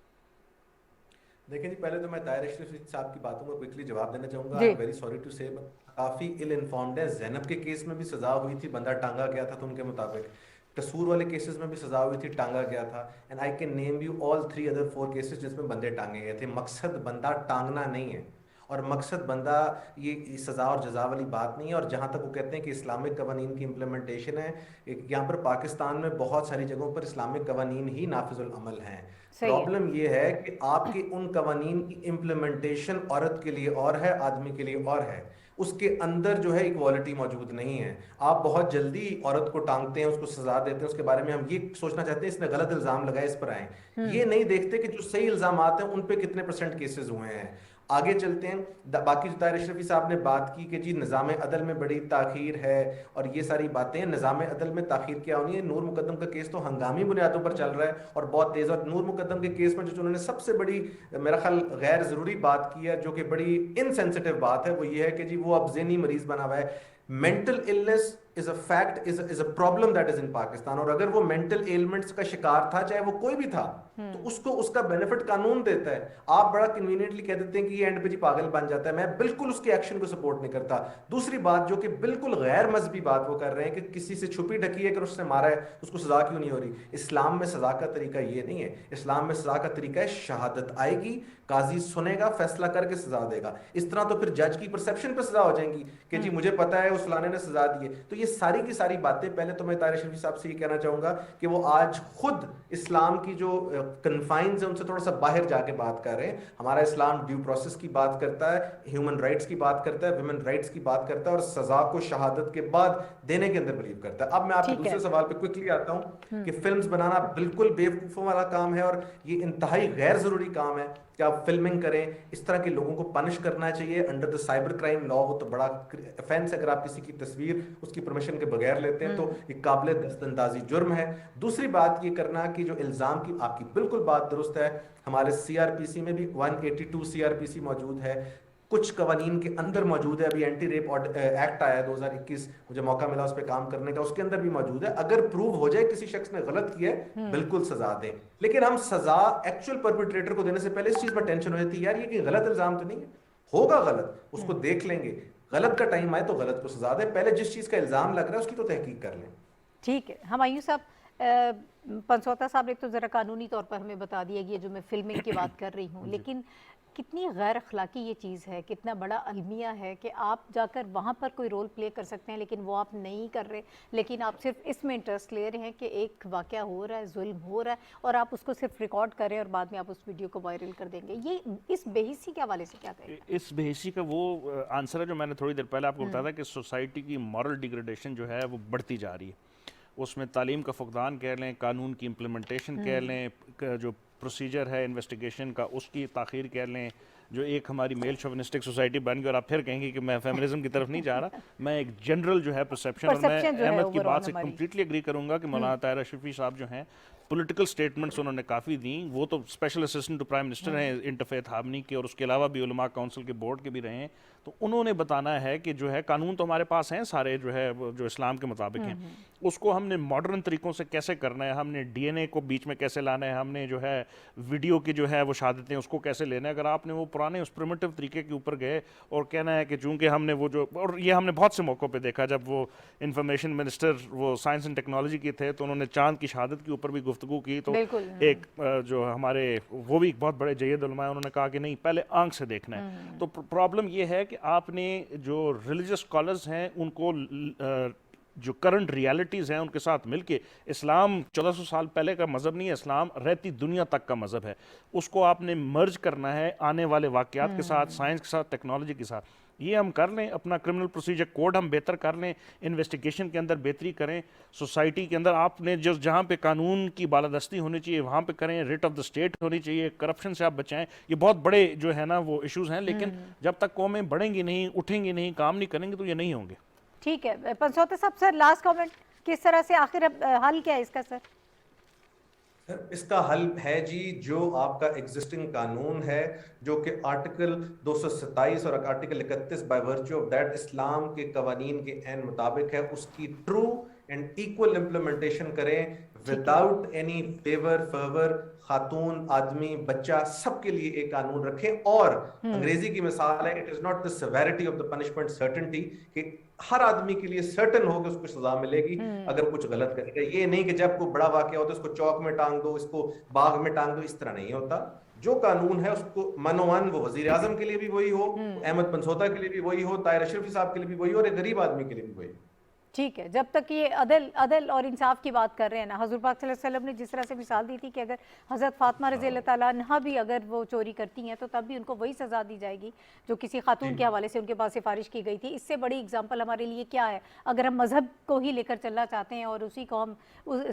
देखिए जी, पहले तो मैं ताहिर अशरफी साहब की बातों को क्विकली जवाब देना चाहूँगा। I am very sorry to say, काफ़ी इल इन्फॉर्म्ड है। ज़ैनब के केस में भी सज़ा हुई थी, बंदा टांगा गया था, तो उनके मुताबिक कसूर वाले केसेस में भी सजा हुई थी, टांगा गया था। And I can name you all 3 other 4 cases जिसमें बंदे टांगे गए थे। मकसद बंदा टांगना नहीं है, और मकसद बंदा ये सज़ा और जजा वाली बात नहीं है। और जहाँ तक वो कहते हैं कि इस्लामिक कवानीन की इम्प्लीमेंटेशन है, यहाँ पर पाकिस्तान में बहुत सारी जगहों पर इस्लामिक कवानीन ही नाफिजुल अमल हैं। प्रॉब्लम ये है कि आपके उन कवानीन की इम्प्लीमेंटेशन औरत के लिए और है, आदमी के लिए और है, उसके अंदर जो है इक्वालिटी मौजूद नहीं है। आप बहुत जल्दी औरत को टांगते हैं, उसको सजा देते हैं, उसके बारे में हम ये सोचना चाहते हैं इसने गलत इल्जाम लगाया, इस पर आए। ये नहीं देखते कि जो सही इल्जाम आते हैं उन पे कितने % केसेस हुए हैं। आगे चलते हैं। बाकी जो ताहिर अशरफी साहब ने बात की कि जी निज़ाम अदल में बड़ी ताख़ीर है और ये सारी बातें, निज़ाम अदल में ताख़ीर क्या होनी है? नूर मुकद्दम का केस तो हंगामी बुनियादों पर चल रहा है और बहुत तेज़। और नूर मुकद्दम के केस में जो उन्होंने सबसे बड़ी मेरा ख्याल गैर ज़रूरी बात की है, जो कि बड़ी इनसेंसिटिव बात है, वो ये है कि जी वो अब ज़हनी मरीज़ बना हुआ है। Mental illness is a fact, is a problem that is in Pakistan. और अगर वो मेंटल एलिमेंट्स का शिकार था, चाहे वो कोई भी था, तो उसको उसका बेनिफिट कानून देता है। आप बड़ा कन्वीनियंटली कह देते हैं कि ये एंड पे जी पागल बन जाता है, मैं बिल्कुल उसके एक्शन को सपोर्ट नहीं करता। दूसरी बात, जो कि बिल्कुल गैर मजहबी बात वो कर रहे हैं कि किसी से छुपी ढकी है कि उसने मारा है, उसको सजा क्यों नहीं हो रही। इस्लाम में सजा का तरीका ये नहीं है। इस्लाम में सजा का तरीका है शहादत आएगी, काजी सुनेगा, फैसला करके सजा देगा। इस तरह तो फिर जज की परसेप्शन पे सजा हो जाएंगी कि जी मुझे पता है उस फलाने ने सजा दी है। तो ये सारी की सारी बातें, पहले तो मैं ताहिर शफी साहब से ये कहना चाहूंगा कि वो आज खुद इस्लाम की जो कन्फाइंस है उनसे थोड़ा सा बाहर जाके बात कर रहे हैं। हमारा इस्लाम ड्यू प्रोसेस की बात करता है, ह्यूमन राइट्स की बात करता है, वुमेन राइट्स की बात करता है, और सजा को शहादत के बाद देने के अंदर बिलीव करता है। अब मैं आपके दूसरे सवाल पे क्विकली आता हूं कि फिल्म्स बनाना बिल्कुल बेवकूफों वाला काम है, और ये इंतहाई गैर जरूरी काम है कि आप फिल्मिंग करें। इस तरह के लोगों को पनिश करना चाहिए under the cyber crime law. वो तो बड़ा ऑफेंस है, अगर आप किसी की तस्वीर उसकी परमिशन के बगैर लेते हैं तो ये काबिल दस्तंदाजी जुर्म है। दूसरी बात ये करना कि जो इल्जाम की, आपकी बिल्कुल बात दुरुस्त है, हमारे सीआरपीसी में भी 182 सीआरपीसी मौजूद है, कुछ कवानीन के अंदर मौजूद है। अभी एंटी रेप एक्ट आया है 2021, मुझे मौका मिला उस पर काम करने का, उसके अंदर भी मौजूद है। अगर प्रूव हो जाए किसी शख्स ने गलत किया है, बिल्कुल सजा दें। लेकिन हम सजा एक्चुअल परपिट्रेटर को देने से पहले इस चीज पर टेंशन हो जाती है, यार ये कि गलत इल्जाम तो नहीं है, होगा गलत, उसको देख लेंगे, गलत का टाइम आए तो गलत को सजा दें। पहले जिस चीज का इल्जाम लग रहा है उसकी तो तहकीक कर लें। ठीक है। हुमायूं साहब, पंचौता साहब ने तो ज़रा कानूनी तौर पर हमें बता दिया कि ये जो मैं फिल्मिंग की बात कर रही हूँ, लेकिन कितनी गैर अखलाकी ये चीज़ है, कितना बड़ा अलमिया है कि आप जाकर वहाँ पर कोई रोल प्ले कर सकते हैं, लेकिन वो आप नहीं कर रहे, लेकिन आप सिर्फ इसमें इंटरेस्ट ले रहे हैं कि एक वाक़या हो रहा है, जुल्म हो रहा है, और आप उसको सिर्फ रिकॉर्ड करें और बाद में आप उस वीडियो को वायरल कर देंगे। ये इस बेहिसी के हवाले से क्या कहें? इस बेहिसी का वो आंसर है जो मैंने थोड़ी देर पहले आपको बताया था कि सोसाइटी की मॉरल डिग्रेडेशन जो है वो बढ़ती जा रही है। उसमें तालीम का फुकदान कह लें, कानून की इम्प्लीमेंटेशन कह लें, जो प्रोसीजर है इन्वेस्टिगेशन का उसकी ताख़ीर कह लें, जो एक हमारी मेल शोविनिस्टिक सोसाइटी बन गई। और आप फिर कहेंगे कि मैं फेमिनिज्म की तरफ नहीं जा रहा, मैं एक जनरल जो है परसेप्शन, और मैं अहमद की बात से कम्प्लीटली एग्री करूंगा कि मौलाना ताहिर अशरफी साहब जो हैं पॉलिटिकल स्टेटमेंट्स उन्होंने काफ़ी दी। वो तो special assistant to prime minister हैं इंटरफेथ हामनी के, और उसके अलावा भी उलमा काउंसिल के बोर्ड के भी रहे हैं। तो उन्होंने बताना है कि जो है कानून तो हमारे पास हैं सारे, जो है जो इस्लाम के मुताबिक हैं, उसको हमने मॉडर्न तरीक़ों से कैसे करना है, हमने डीएनए को बीच में कैसे लाना है, हमने जो है वीडियो की जो है वो शहादतें उसको कैसे लेना है। अगर आपने वो पुराने उस प्रिमिटिव तरीके के ऊपर गए और कहना है कि चूँकि हमने वो जो, और ये हमने बहुत से मौक़ों पर देखा, जब वो इंफॉर्मेशन मिनिस्टर वो साइंस एंड टेक्नोलॉजी के थे तो उन्होंने चाँद की शहादत के ऊपर भी गुफ्तगू की, तो एक जो हमारे वो भी बहुत बड़े जयद उलमा है, उन्होंने कहा कि नहीं पहले आंख से देखना है। तो प्रॉब्लम ये है कि आपने जो रिलीजियस स्कॉलर्स हैं उनको जो करंट रियलिटीज़ हैं उनके साथ मिलके, इस्लाम 1400 साल पहले का मज़हब नहीं है, इस्लाम रहती दुनिया तक का मज़हब है, उसको आपने मर्ज करना है आने वाले वाक़यात के साथ, साइंस के साथ, टेक्नोलॉजी के साथ। ये हम कर लें, अपना क्रिमिनल प्रोसीजर कोड हम बेहतर कर लें, इन्वेस्टिगेशन के अंदर बेहतरी करें, सोसाइटी के अंदर आपने जो जहाँ पे कानून की बालादस्ती होनी चाहिए वहाँ पे करें, रिट ऑफ द स्टेट होनी चाहिए, करप्शन से आप बचाएं। ये बहुत बड़े जो है ना वो इश्यूज़ हैं, लेकिन जब तक कौमें बढ़ेंगी नहीं, उठेंगी नहीं, काम नहीं करेंगे तो ये नहीं होंगे। ठीक है। पंचौता साहब, सर लास्ट कमेंट, किस तरह से आखिर हल क्या है इसका? सर इसका हल है जी, जो आपका एग्जिस्टिंग कानून है, जो कि आर्टिकल 227 और article 31 by virtue of that इस्लाम के कवानीन के एन मुताबिक है, उसकी ट्रू एंड इक्वल इम्प्लीमेंटेशन करें, विदाउट एनी फेवर फेवर, खातून, आदमी, बच्चा, सबके लिए एक कानून रखें। और अंग्रेजी की मिसाल है, it is not the severity of the punishment, certainty, कि हर आदमी के लिए सर्टन हो कि उसको सजा मिलेगी अगर कुछ गलत करेगा। ये नहीं कि जब कोई बड़ा वाकया होता है उसको चौक में टांग दो, इसको बाग में टांग दो, इस तरह नहीं होता। जो कानून है उसको मनोवन, वो वजीर आजम के लिए भी वही हो, अहमद पंचौता के लिए भी वही हो, ताहिर अशरफी साहब के लिए भी वही हो, और एक गरीब आदमी के लिए भी वही हो। ठीक है। जब तक ये अदल और इंसाफ की बात कर रहे हैं ना, हज़ूर पाक सल्लल्लाहु अलैहि वसल्लम ने जिस तरह से मिसाल दी थी कि अगर हज़रत फातिमा रज़ी अल्लाह ताला अन्हा भी अगर वो चोरी करती हैं तो तब भी उनको वही सज़ा दी जाएगी जो किसी खातून के हवाले से उनके पास सिफारिश की गई थी। इससे बड़ी एग्जाम्पल हमारे लिए क्या है? अगर हम मज़हब को ही लेकर चलना चाहते हैं और उसी को हम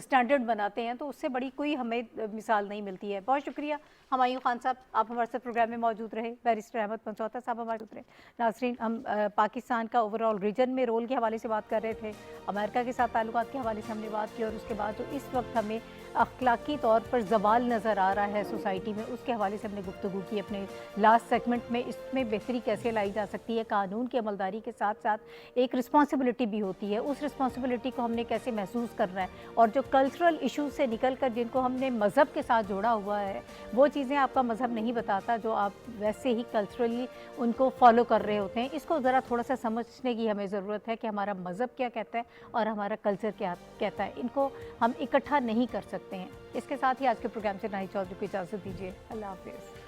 स्टैंडर्ड बनाते हैं तो उससे बड़ी कोई हमें मिसाल नहीं मिलती है। बहुत शुक्रिया हुमायूं खान साहब, आप हमारे साथ प्रोग्राम में मौजूद रहे। बैरिस्टर अहमद पंचौता साहब हमारे साथ रहे। नाज़रीन, हम पाकिस्तान का ओवरऑल रीजन में रोल के हवाले से बात कर रहे थे, अमेरिका के साथ ताल्लुकात के हवाले से हमने बात की, और उसके बाद जो इस वक्त हमें अखलाकी तौर पर जवाल नज़र आ रहा है सोसाइटी में, उसके हवाले से हमने गुफ्तगू की अपने लास्ट सेगमेंट में। इसमें बेहतरी कैसे लाई जा सकती है, कानून की अमलदारी के साथ साथ एक रिस्पॉन्सिबिलिटी भी होती है, उस रिस्पॉन्सिबिलिटी को हमने कैसे महसूस करना है, और जो कल्चरल इशूज़ से निकल कर जिनको हमने मज़हब के साथ जोड़ा हुआ है, वो चीज़ें आपका मज़हब नहीं बताता जो आप वैसे ही कल्चरली उनको फॉलो कर रहे होते हैं। इसको ज़रा थोड़ा सा समझने की हमें ज़रूरत है कि हमारा मज़हब क्या कहता है और हमारा कल्चर क्या कहता है, इनको हम इकट्ठा नहीं कर सकते हैं। इसके साथ ही आज के प्रोग्राम से नाहिद चौधरी को इजाज़त दीजिए। अल्लाह हाफ़िज़।